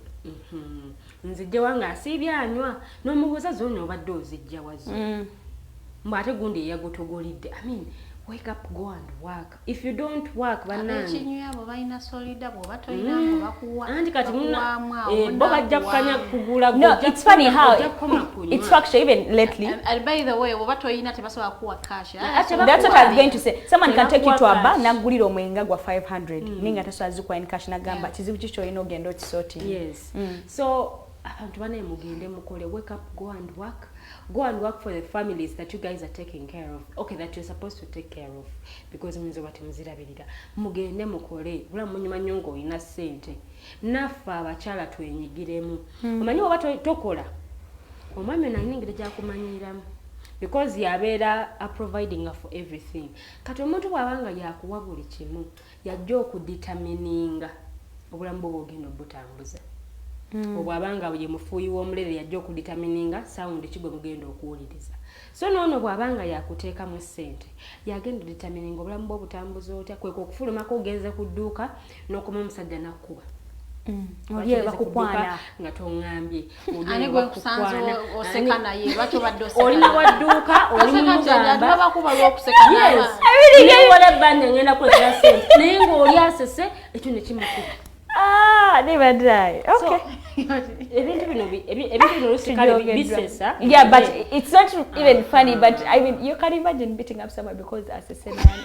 Nzijjewa ng'asiibye anywa n'omubuuza zonna obadde ozijjawa zo. Mbwate gundi eyagotogolidde. I mean, wake up, go and work. If you don't work, banani. Abekinywa abo balina solida bo batolina ngo bakuwa. Anti kati bo bajja kukanya kugula. No, it's funny how it's factual even lately. And by the way, bo batolina tebasobola kuwa cash. That's what I was going to say. Someone can take you to a bar nagulira omwenga gwa 500 ninga tasazi kwa in cash nagamba kizibu kicho ino gendo kisoti. Yes. So abantu bane mugende mukole, wake up, go and work. Go and work for the families that you guys are taking care of. Okay, that you're supposed to take care of. Because mwenzo bati muzirabirira. Mugende mukole. Bula munyuma nyongo ina sente. Nafa abakyala twenyigiremu. Omanyi oba tokola. Omwami naningire gyakumanyiramu. Because yabeera providing for everything. Kati omuntu bw'abanga yakuwa buli kimu, yajja okudetermininga obulamu bwo bw'ogenda obutambuza. Obwabanga ye mufuuyi w'omulere yajja okudetermininga sound kigwe mugenda okuwuliriza. So noono bwabanga yakuteekamu ssente yagenda determininga obulamu bwo butambuza otya, kwe okufulumako ogenze ku dduuka n'okoma omusajja nakkuba. Oliye bakukwana nga tongambye ani gwe kusanzo oseka naye lwaki obadde oseka oli wadduuka oli mugamba bakuba lw'okuseka naye. Yes, wala bande ngenda kwetera ssente naye ng'oli asese ekyo ne kimukuba. Never die. Okay. Yeah, but it's not even funny, but I mean, you can imagine beating up someone because as a man.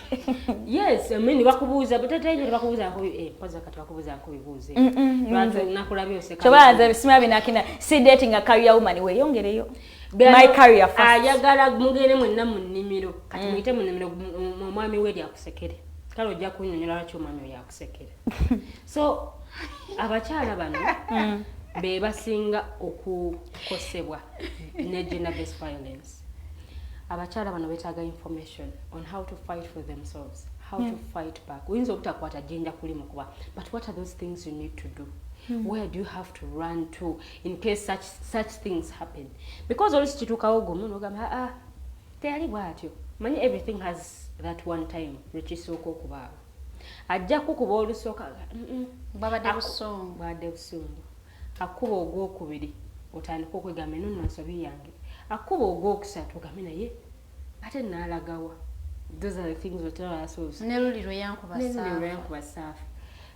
Yes, I mean, wakubuza, but I tell you, wakubuza, paza katakubuza, kuibuze. Nakulabio seka. Chobaza, simabi nakina, see dating a career woman, we yongereyo. My career first. Ayagala mugere mwenna mu nnimiro. Kati muyite mu nnimiro mwami we lyakusekere. Kale ojja kunnyonnyola lwaki omwami oyo yakusekere. So abakyala bano be basinga okukosebwa ne gender-based violence. Abakyala bano betaaga information on how to fight for themselves, how to fight back. Oyinza obutakwata jjenja kuli mukuba. But what are those things you need to do? Where do you have to run to in case such things happen? Because always chitukawo gomu nogamba teyali bwatyo. Manyi everything has that one time rekisooka okubaawo. Ajja kukuba olusooka babadde busungu. Babadde busungu. Akuba ogwokubiri otandika okwegamba eno nno nsobi yange. Akuba ogwokusatu ogambe naye ate naalagawa. Those are the things we tell ourselves. Neluliro yankuba saafu.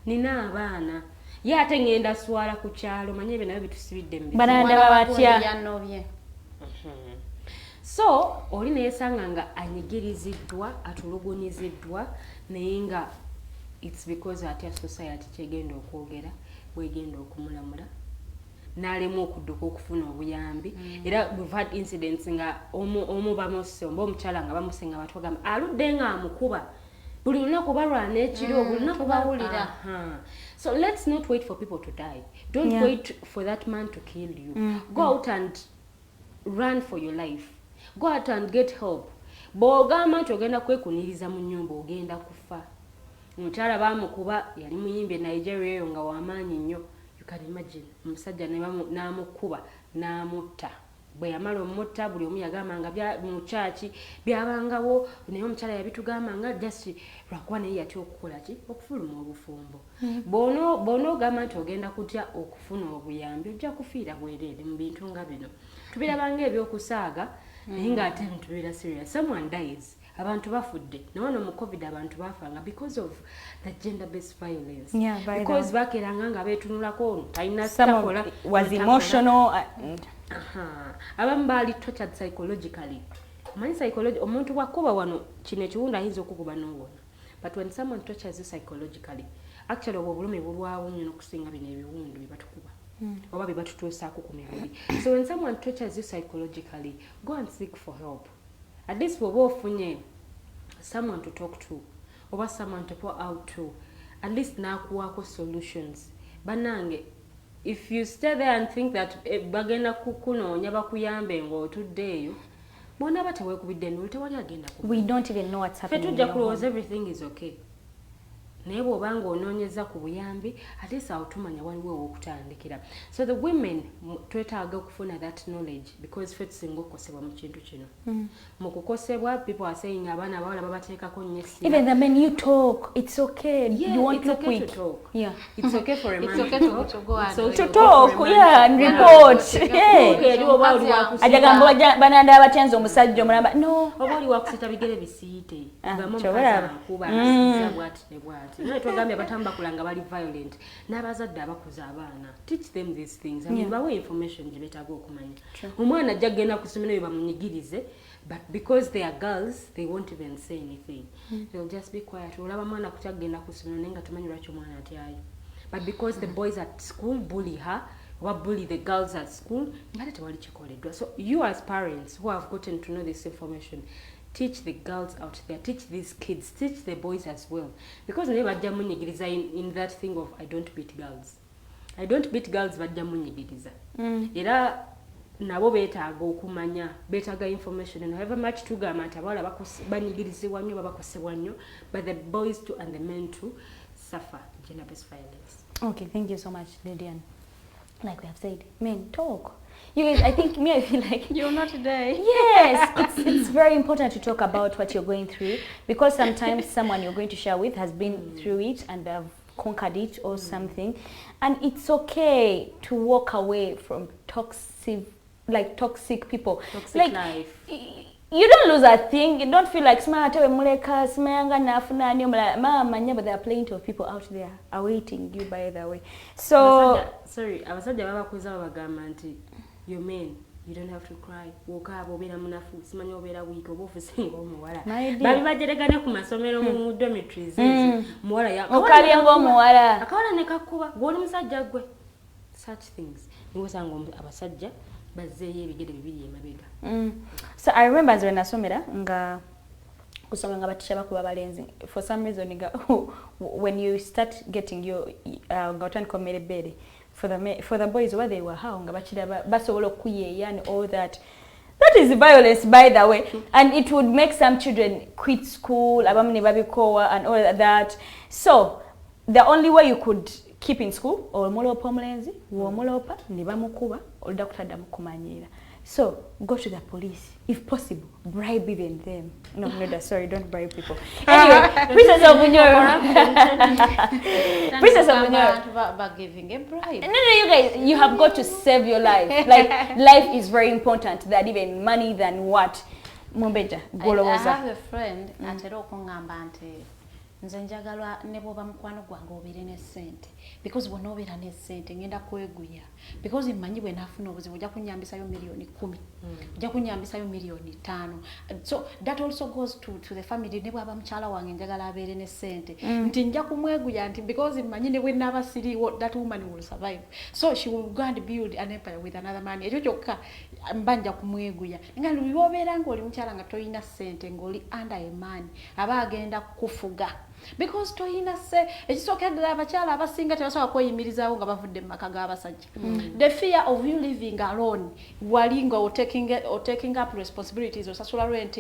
Nina abaana. Ye ate ngenda swala ku kyalo manye ebyo nabyo bitusibidde mu bananda batya yanobye. So oli neesanga nga anyigiriziddwa atulugunyiziddwa naye nga it's because atya society kyegenda okwogera bwegenda okumulamula n'alemu okudduka okufuna obuyambi. Era we've had incidents nga omu bamuse mba omukyala nga bamusenga batwagamba aludde nga amukuba buli lunaku balwana ekiro buli lunaku bawulira. So let's not wait for people to die. Don't wait for that man to kill you. Go out and run for your life. Go out and get help. Bw'ogamba nti ogenda kwekuniriza mu nnyumba ogenda kufa. Omukyala bamukuba yali muyimbi Nigeria eyo nga w'amaanyi nnyo. You can imagine omusajja n'amukuba n'amutta. Bwe yamala omutta buli omu yagambanga mu kyaki byabangawo naye omukyala yabitugambanga just lwakuba naye yatya okukola ki okufuluma obufumbo. Bw'ona ogamba nti ogenda kutya okufuna obuyambi ojja kufiira bwereere mu bintu nga bino. Tubirabanga ebyokusaaga naye ng'ate tubeera serious. Someone dies. Abantu bafudde. Nawono mu COVID abantu bafanga because of the gender-based violence. Because bakeranga nga beetunulako ono talina takola was emotional. Abamu baali tortured psychologically. Manyi psychology omuntu bwakuba wano kino ekiwundu ayinza okukuba n'owona. But when someone tortures you psychologically, actually obwo obulumi bulwawo nnyo n'okusinga bino ebiwundu bye batukuba. Oba bye batutuusaako ku mibiri. So when someone tortures you psychologically, go and seek for help. At least bw'oba ofunye someone to talk to oba someone to pour out to, at least n'akuwaako solutions. Banange, if you stay there and think that bagenda kukunoonya bakuyambe ng'otuddeeyo, bw'ona bateweekubidde nnulu tewali agenda kuba. We don't even know what's happening. Ffe tujja kulowooza everything is okay. Naye bw'oba ng'onoonyeza ku buyambi, at least awo tumanya waliwo ew'okutandikira. So the women twetaaga okufuna that knowledge because ffe tusinga okukosebwa mu kintu kino. Mu kukosebwa, people are saying abaana abawala babateekako nnyo essira. Even the men you talk, it's okay. You want to okay quit. to talk. Yeah. It's okay for a man It's okay to go and To talk, and report. Ajagamba bananda abatyanza omusajja omulamba. No. Oba oli wakusita bigere bisiite. Gamu kyobera. kuba nasiza bwati ne bwati. Naye twagambye abatamba kulanga bali violent. N'abazadde abakuza abaana. Teach them these things. I mean, bawe information gye betaaga okumanya. Omwana ajja kugenda ku ssomero bamunyigirize, but because they are girls, they won't even say anything. They'll just be quiet. Olaba mwana kutya kugenda ku ssomero naye nga tumanyi lwaki omwana atyayo. But because the boys at school bully her, or bully the girls at school, ngate tewali kikoleddwa. So you as parents who have gotten to know this information, teach the girls out there, teach these kids, teach the boys as well. Because never bajja munyigiriza in that thing of I don't beat girls. I don't beat girls bajja munyigiriza. Era nabo beetaaga okumanya, beetaaga information, and however much tugamba nti abawala banyigirizibwa nnyo babakosebwa nnyo, but the boys too and the men too suffer gender-based violence. Okay, thank you so much, Lilian. Like we have said, men, talk. You guys, I feel like you're not today. Yes, it's very important to talk about what you're going through, because sometimes someone you're going to share with has been through it and they've conquered it or something, and it's okay to walk away from toxic people. Toxic life. You don't lose a thing. You don't feel like smart muleka smayanga nafuna ani mama, but there are plenty of people out there awaiting you, by the way. So abasajja babakuza babagamba nti you men, you don't have to cry. Woka obera munafu simanyi obera week oba ofusinga omuwala. Babi bajeregane ku masomero mu dormitories. Muwala ya okalyenga omuwala akawala ne kakuba gwoli musajja gwe. Such things. Niwosanga abasajja bazeeyo ebigere bibiri emabega. So I remember as when nasomera nga kusoma nga batisha bakuba balenzi, for some reason when you start getting your ngotani komere bede for the boys where they were how nga bachira basobola kuyeya and all that That is violence, by the way. And it would make some children quit school, and all that. So, the only way you could keep in school, or molopa mulenzi, or molopa, nibamukuba, or Dr. Damukumanyira. So, go to the police, if possible, bribe even them. No, sorry, don't bribe people. Anyway, Princess of Bunyoro. Princess of Bunyoro. By giving a bribe. No, you guys, you have got to save your life. Like, life is very important, than even money than what. Omumbejja, I have a friend, atera okungamba nti nze njagalwa ne bwoba mukwano gwange obeere ne ssente because bw'ona obeera ne ssente ngenda kweguya because mmanyi bwe naafuna obuzibu ojja kunyambisayo miliyoni 10 ojja kunyambisayo miliyoni 5 so that also goes to the family ne bwaba mukyala wange njagala abeere ne ssente nti nja kumweguya nti because mmanyi ne bwe naaba siriiwo that woman will survive so she will go and build an empire with another man ekyo kyokka mba nja kumweguya nga lwobeera ng'oli mukyala nga toyina ssente ng'oli under a man aba agenda kufuga because toyina se ekisookedde abakyala abasinga tebasobola kweyimirizaawo nga bavudde mu maka g'abasajja the fear of you living alone walinga or taking up responsibilities osasula rent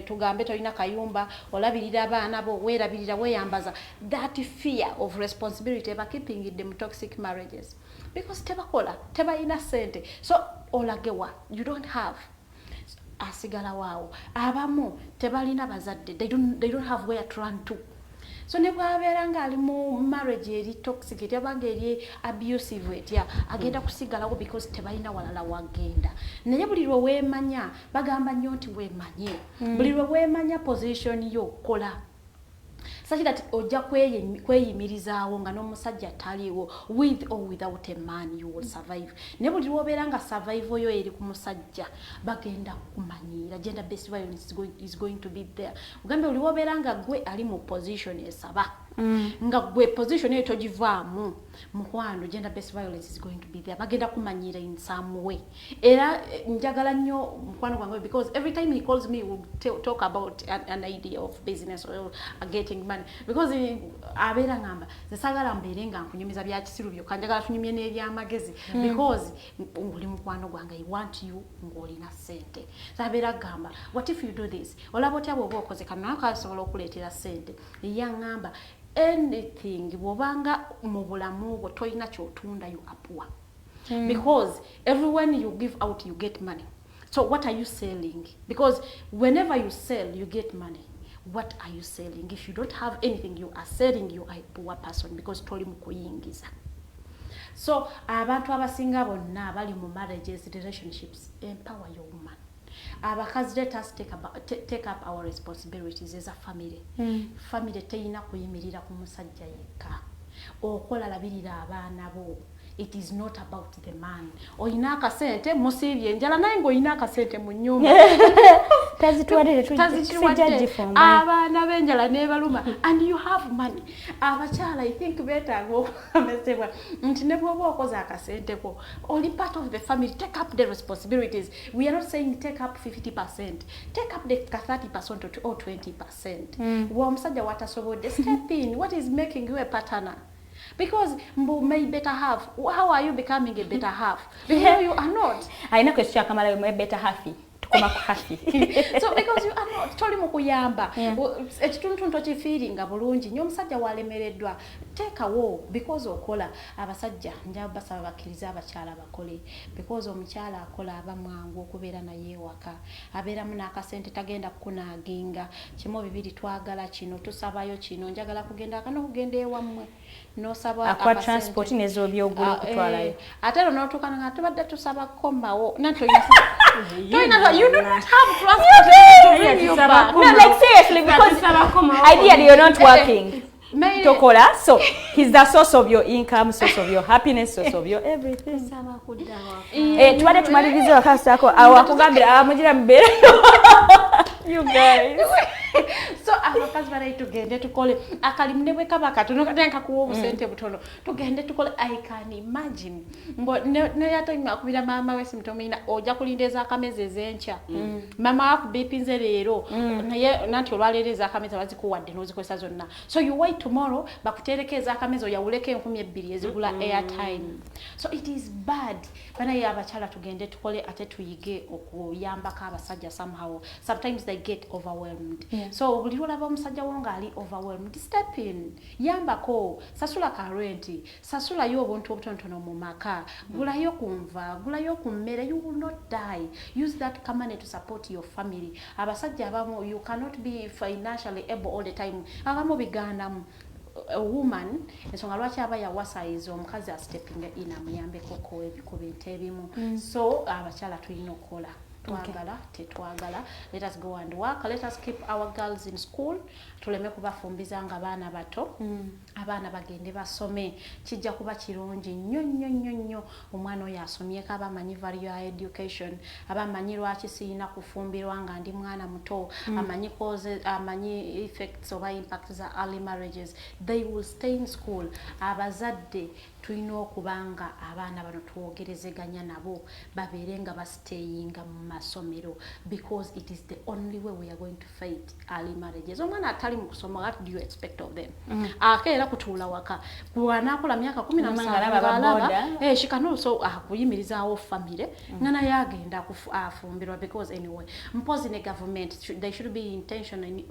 tugambe toyina kayumba olabirira abaana bo weerabirira weeyambaza that fear of responsibility eba keeping in them toxic marriages because tebakola tebayina sente so olagewa you don't have asigala waawo abamu tebalina bazadde they don't have where to run to so ne bwabeera ng'ali mu marriage eri toxic etyabange eri abusive etya agenda kusigalawo because tebalina walala wagenda naye buli lwe weemanya bagamba nnyo nti weemanye buli lwe weemanya position yo kola such that ojja kweyimirizaawo nga n'omusajja taliiwo with or without a man you will survive ne buli lwobeera nga survival yo eri ku musajja bagenda kumanyiira gender based violence is going to be there ugambe buli lwobeera nga gwe ali mu position esaba nga gwe position eyo togivaamu mukwano gender based violence is going to be there bagenda kumanyiira in some way era njagala nnyo mukwano gwange because every time he calls me we'll talk about an idea of business or getting money because abeera ngamba zesagala mbeere nga nkunyumiza bya kisiru byokka njagala tunyumye n'ebyamagezi because nguli mukwano gwange I want you ng'olina ssente sabeera gamba what if you do this olaba otya bw'oba okoze kano akasobola okuleetera ssente yaŋŋamba anything bw'obanga mu bulamu bwo toyina ky'otunda you are poor because everyone you give out you get money so what are you selling because whenever you sell you get money what are you selling if you don't have anything you are selling you are a poor person because toli mukuyingiza so abantu abasinga bonna abali mu marriages relationships empower your woman abakazi let us take up our responsibilities as a family family teyina kuyimirira ku musajja yekka okola labirira abaana bo it is not about the man oyina akasente musiibye njala naye ng'oyina akasente mu nnyumba tazitwadde abaana b'enjala n'ebaluma and you have money abakyala I think beetaaga okwamesebwa nti ne bw'oba okoze akasente ko oli part of the family take up the responsibilities we are not saying take up 50% take up the 30% or 20% omusajja watasobodde step in what is making you a partner because mbu may better half how are you becoming a better half because you are not aina kwesha kamala you better half tukoma ku half so because you are not toli mukuyamba ekituntu tokifiiringa bulungi nnyo omusajja walemereddwa teekawo because okola abasajja njaba basaba bakkiriza abakyala bakole because omukyala akola aba mwangu okubeera naye ewaka abeeramu n'akasente tagenda kukunaaginga kimu bibiri twagala kino tusabayo kino njagala kugenda akano kugenda ewammwe nosaba akwa transport nezo byogulu kutwalayo ate n'otuukana nga tubadde tusaba komawo natoyina you do not have transport no like seriously because ideally you're not working Tokola, so he's the source of your income, source of your happiness, source of your everything. Tuwade tumalirize wakati yako awakugambira amugira mbere. You guys. So abakazi barayi tugende tukole akalimne bwe kabaka tunokatenka kuwo obusente butono tugende tukole I can imagine mbo ne yatanywa kubira mama we simtomina oja kulindeza akameze zencha mama akubipinze leero naye nanti olwalereza akameze bazikuwadde nozikwesa zonna so you wait tomorrow bakuterekeza akamezo yawuleke 2,000 ezigula airtime. So it is bad. Bana abachala tugende tukole ate tuyige okuyambako abasajja somehow. Sometimes they get overwhelmed. So buli olaba omusajja wonga ali overwhelmed, step in. Yambako, sasula ka rent, sasula yo obuntu obutonotono mu maka, gulayo kunva, gulayo kummere, you will not die. Use that money to support your family. Abasajja abamu, you cannot be financially able all the time. Abamu bigana a woman ensonga lwaki aba yawasayiza omukazi stepping in amuyambe koko ebikubintu ebimu. So abakyala tulina okukola twagala tetwagala. Let us go and work. Let us keep our girls in school. Tuleme kubafumbiza nga baana bato. Abaana bagende basome. Kijja kuba kirungi nnyo omwana oyo asomyeko abamanyi value ya education. Abamanyi lwaki siyina kufumbirwa nga ndi mwana muto. Amanyi causes, amanyi effects oba impacts za early marriages. They will stay in school. Abazadde tulina okubanga abaana bano tuwogerezeganya nabo babeere nga bastayinga mu masomero, because it is the only way we are going to fight early marriages. Omwana atali mu kusoma, what do you expect of them? Akeera kutuula waka kuwanaakola myaka 17 she can also kuyimirizaawo family nga naye agenda afumbirwa, because anyway mpozi ne government they should be intentional in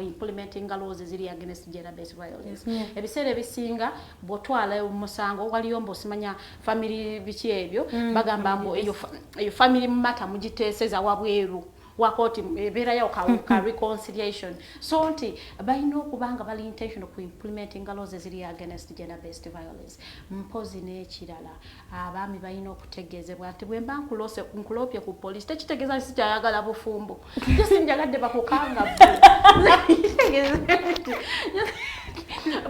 implementing laws ziri against gender-based violence. Ebiseera ebisinga bwotwala omusango waliyo mbosimanya family biki ebyo bagamba mbo eyo family matter mugiteeseza wabweru wakoti ebeera yawo ka reconciliation. So nti balina okubanga bali intentional ku implementing laws ziri against gender-based violence. Mpozi n'ekirala abaami balina okutegeezebwa nti bwe mba nkulopye ku police tekitegeeza sikyayagala bufumbo sinjagadde bakukanga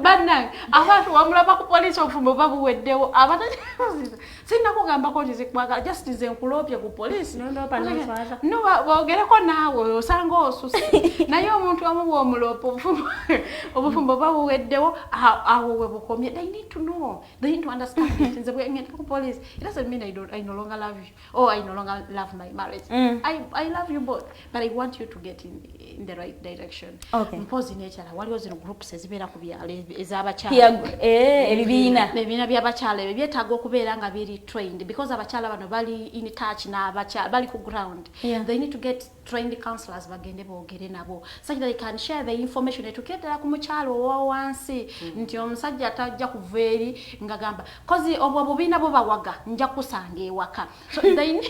Banna abantu wamulaba ku police obufumbo babuweddewo sinnakugambako nti zikwagala just nze nkulopye ku police no bogereko naawe osanga osusse naye omuntu wamu bw'omulopa obufumbo babuweddewo awo we bukomye. They need to know, they need to understand it. Nze bwe ngenda ku police, it doesn't mean I no longer love you or I no longer love my marriage. I love you both, but I want you to get in the right direction. Mpozi n'ekirala waliwo zino groups ezibeera ku byalo ez'abakyala ebibiina by'abakyala ebyo byetaaga okubeera nga biri trained, because abakyala bano bali in touch n'abakyala bali ku ground. They need to get trained counselors bagende boogere nabo so that they can share the information. Etukeddala ku mukyalo owa wansi nti omusajja atajja kuva eri nga gamba kozi obwo bubiina bwo bawaga nja kusanga ewaka. So they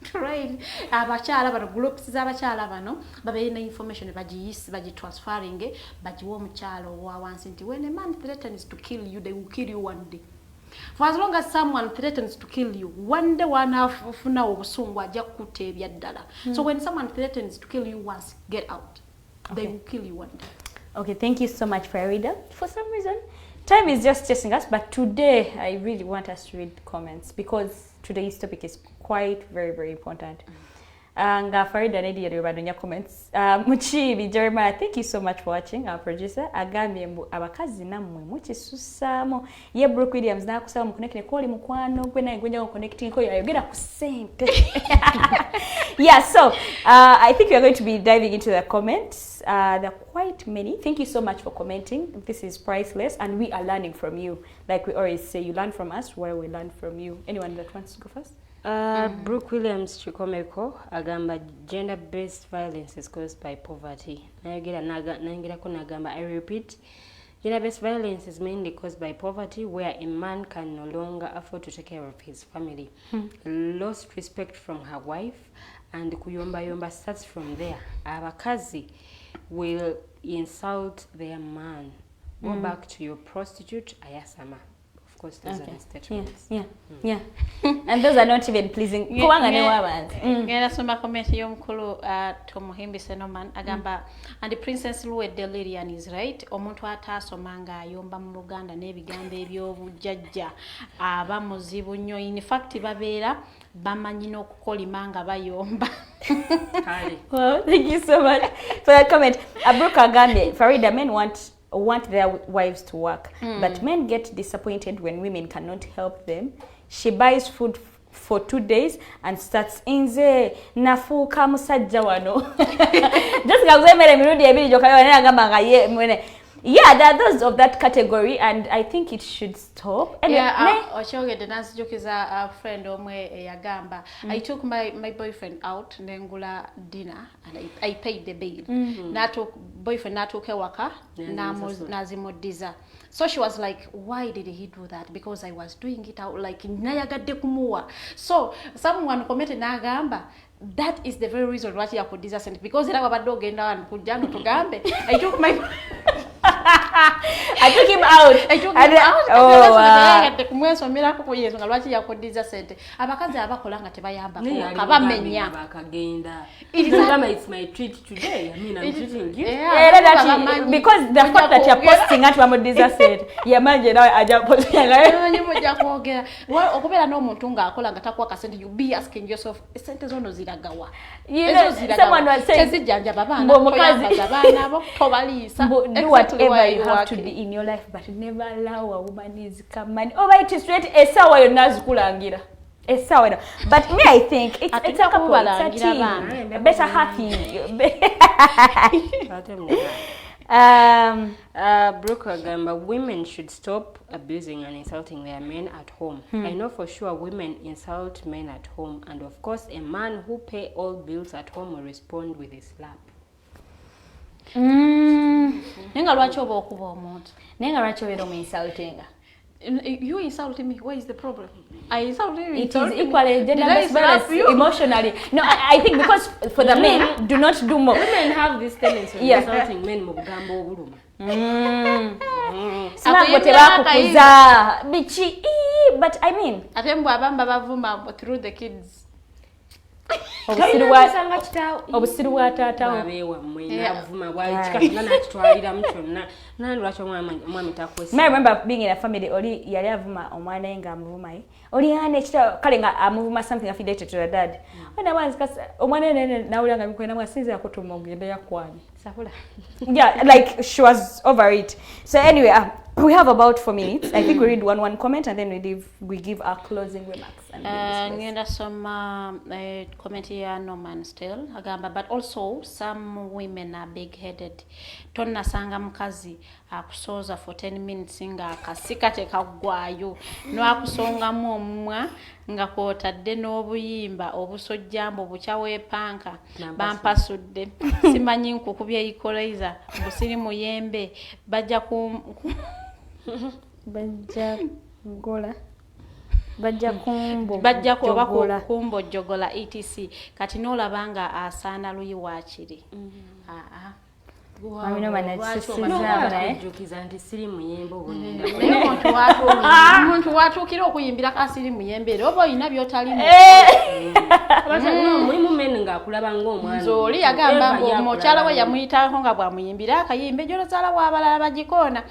train abakyala bano groups z'abakyala bano babeera information bagitransferring bagiwa omukyalo owa wansi nti when a man threatens to kill you, they will kill you one day. For as long as someone threatens to kill you, one day wanafuna obusungu ajja kukutta ebyaddala. So when someone threatens to kill you once, get out. They will kill you one day. Okay, thank you so much, Farida. For some reason, time is just chasing us, but today I really want us to read comments because today's topic is quite very important. Nga Farida nedi yaliyobadonya comments. Muchibi Jeremiah, thank you so much for watching. Our producer agambye mbu abakazi namwe mukisussamo. Ye Brooke Williams na kusaba mu connect ne koli mukwano gwe naye gwenja ku connecting ko yayogera ku sente. Yeah, so I think we are going to be diving into the comments. There are quite many. Thank you so much for commenting. This is priceless and we are learning from you. Like we always say, you learn from us while we learn from you. Anyone that wants to go first? Brooke Williams Chikomeko agamba gender-based violence is caused by poverty. I repeat, gender-based violence is mainly caused by poverty, where a man can no longer afford to take care of his family. Lost respect from her wife, and kuyomba starts from there. Abakazi will insult their man. Go back to your prostitute, Ayasama. Of course, those are the statements. Yeah. And those are not even pleasing. Nasoma comment y'omukulu Tomuhimbi Senoman agamba and the Princess Luwedde Lilian is right. Omuntu ataasomanga ayomba mu Luganda n'ebigambo eby'obujjajja aba muzibu nnyo. In fact babeera bamanyi n'okukolima nga bayomba. Well, thank you so much for that comment. Abruka agambye Farida, men want their wives to work, but men get disappointed when women cannot help them. She buys food for 2 days and starts inze nafuuka musajja wano. Just gazemere mirudi ebiri jokayo ne agamba nga ye mwene Yeah, there are those of that category, and I think it should stop. And Okyogedde nansijukiza a friend omwe yagamba, I took my boyfriend out nengula dinner and I paid the bill. Boyfriend natuuka ewaka nazimuddiza. So she was like, why did he do that? Because I was doing it out like nayagadde kumuwa. So someone commented nagamba, that is the very reason why I could disassent, because era wabadde ogenda wano kujja no tugambe. I took him out. Oh, kumwesomera ko kuyesonga lwaki yakoddiza sente. Abakazi abakola nga tebayamba ko abamenya bakagenda. It's my treat today. I mean, I'm treating you. Because the fact that you're posting at bamuddiza sente yamanje nawe aja posting naye mujja kwogera okubeera n'omuntu ng'akola nga takuwa kasente, you be asking yourself sente zono ziragawa. Someone was saying tezijjanjaba baana toyambaza baana abo tobaliisa. Do whatever you have to do in your life, but never allow a woman is come money. Oh, it is straight esawa yonna zikulangira. Esawa. But me, I think it's a couple, it's a team. Better happy. Brooke Agamba, women should stop abusing and insulting their men at home. I know for sure women insult men at home, and of course a man who pay all bills at home will respond with a slap. Nenga lwaki oba okuba omuntu? Nenga lwaki obeera omu-insultinga? You insulting me. What is the problem? I insulted you. It is equally gender-based violence emotionally. No, I think because for the men, do not do more. Women have this tendency of insulting men mu bugambo obuluma. Sinakutebakukuza Biki, but I mean, ate mbwe abamba bavuma through the kids. Obusiru bwa taata wabeewa mmwe navuma bwakikafuna nakitwalira mu kyonna nani lwaki omwami takwesi. I remember being in a family oli yali avuma omwana ye ng'amuvuma ye oli ane kita kale nga amuvuma something affiliated to the dad. Ona wanzi kasa omwana nene nawulira nga bikwenda mwasinze akutuma ogende yakwani sabula. Yeah, like she was over it. So anyway, we have about 4 minutes. I think we read one comment and then we give our closing remarks. Ngenda soma comment ya Norman still agamba, but also some women are big-headed. Tonna sanga mukazi akusoza for 10 minutes nga akasika tekagwayo no akusongamu omumwa nga kwotadde n'obuyimba obusojjambo bukyaweepanka bampasudde simanyi nkukubya equalizer busiri muyembe bajja kumbojjogola etc. kati n'olabanga asaana luyi waakiri. Jukiza nti siri muyembe obunenda. Omuntu watuukira okuyimbira kasiri muyembe era oba olina by'otalimu. Mulimu men ng'akulaba ng'omwana. Nzoli yagamba ng'omukyala we yamuyitako nga bwamuyimbira akayimbe gy'ozaala w'abalala bagikoona.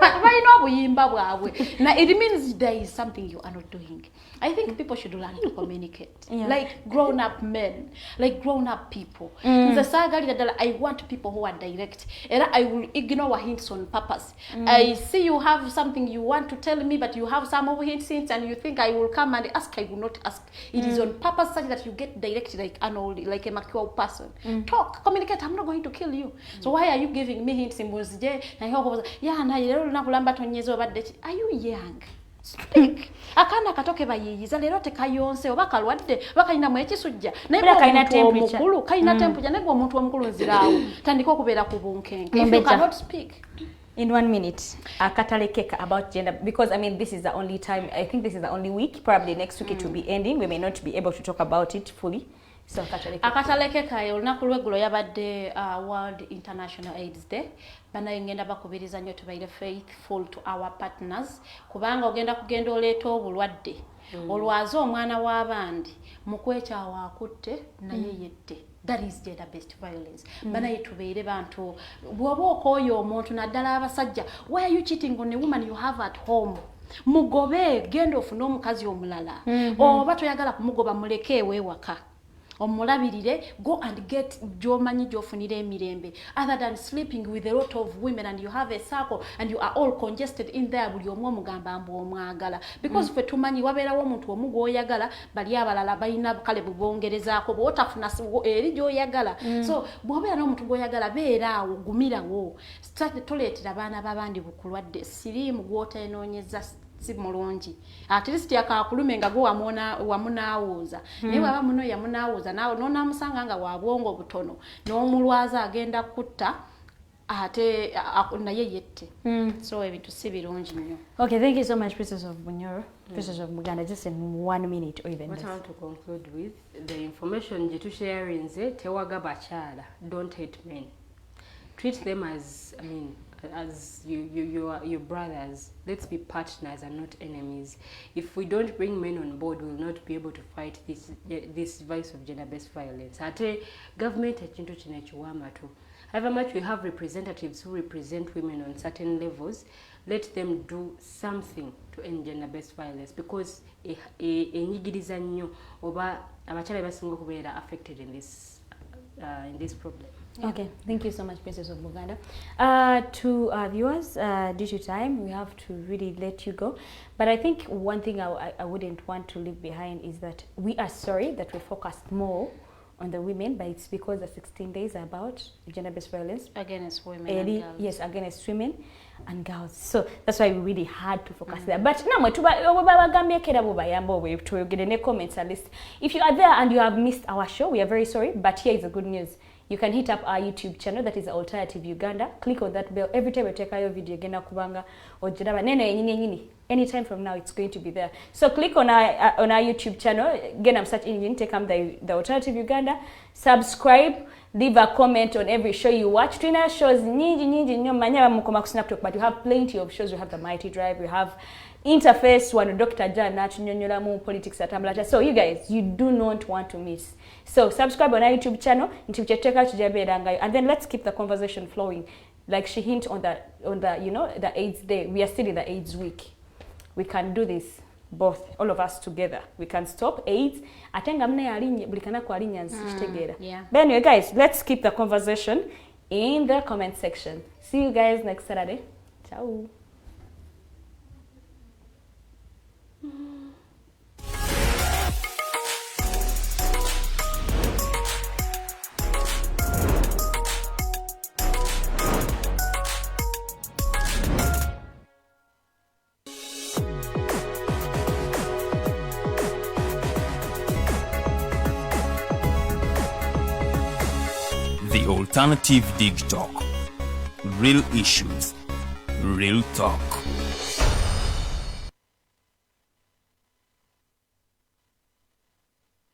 Balina obuyimba bwabwe. Now it means there is something you are not doing. I think people should learn to communicate. Like grown-up men, like grown-up people. I want people who are direct. And I will ignore hints on purpose. I see you have something you want to tell me, but you have some of hints and you think I will come and ask. I will not ask. It is on purpose such that you get direct like an old, like a mature person. Talk, communicate. I'm not going to kill you. So why are you giving me hints? Are you young? Speak. Akana katoke bayiyiza lero tekayonse oba kalwadde bakalina mwekisujja naye kalina temperature kalina temperature naye omuntu omukulu nziraawo tandika okubeera ku bunkenke. If you cannot speak in 1 minute akatalekeka about gender, because I mean this is the only time, I think this is the only week, probably next week it will be ending, we may not be able to talk about it fully. So akatalekeka olunaku lweggulo yabadde World International AIDS Day. Banaye ngenda bakubiriza nnyo tubaire faithful to our partners kubanga ogenda kugenda oleeta obulwadde olwaze omwana w'abandi mukwekyawa akutte naye yette. That is gender-based violence. Banaye tubeere bantu bw'oba okooyo omuntu naddala abasajja, why are you cheating on a woman you have at home? Mugobe genda ofune omukazi omulala oba toyagala kumugoba muleke ew'ewaka. omulabirire, go and get jomanyi jofunire emirembe, other than sleeping with a lot of women and you have a circle and you are all congested in there buli omu omugamba mbu omwagala because fe tumanyi wabeerawo omuntu omu gw'oyagala bali abalala balina kale bubongerezaako bw'otafuna eri gy'oyagala so bw'obeera n'omuntu gw'oyagala beeraawo gumirawo toleetera baana b'abandi bukulwadde siriimu gw'oteenoonyeza si mulungi at least yakakulume nga go wamunaawuuza naye baba muno yamunaawuuza nawe n'onamusanga nga wabwongo butono n'omulwaza agenda kutta ate naye yette so ebintu si birungi nnyo. Okay, thank you so much, Princess of Bunyoro, Princess of Buganda. Just in 1 minute or even What less. I want to conclude with, the information je tusharing nze tewaga bakyala, don't hate men. Treat them as, I mean, as your brothers. Let's be partners and not enemies. If we don't bring men on board, we will not be able to fight this vice of gender-based violence. Ate government ekintu kino ekiwaama tu. However much we have representatives who represent women on certain levels, let them do something to end gender-based violence because enyigiriza nnyo oba abakyala basinga okubeera affected in this problem. Okay, thank you so much, Princess of Buganda. To our viewers, due to time, we have to really let you go. But I think one thing I wouldn't want to leave behind is that we are sorry that we focused more on the women, but it's because the 16 days are about gender-based violence Against women and girls. Yes, against women and girls. So that's why we really had to focus there. But namwe tubagambye kera bubayamba obwe tuyogere ne comments at least. If you are there and you have missed our show, we are very sorry, but here is the good news. You can hit up our YouTube channel, that is Alternative Uganda. Click on that bell. Every time we take our video, gena kubanga ojiraba nene. Anytime from now, it's going to be there. So click on our YouTube channel. Gena search engine, take the Alternative Uganda. Subscribe. Leave a comment on every show you watch. Twina shows nyingi manya mukoma kuSnapTalk, but you have plenty of shows. You have the Mighty Drive. You have Interface, one Dr. Jana, Chinyonyola Politics at Amblata. So you guys, you do not want to miss. So subscribe on our YouTube channel, and then let's keep the conversation flowing. Like she hinted on the the AIDS day. We are still in the AIDS week. We can do this, both, all of us together. We can stop AIDS. Yeah. But anyway, guys, let's keep the conversation in the comment section. See you guys next Saturday. Ciao. The Alternative Digitalk. Real issues, real talk.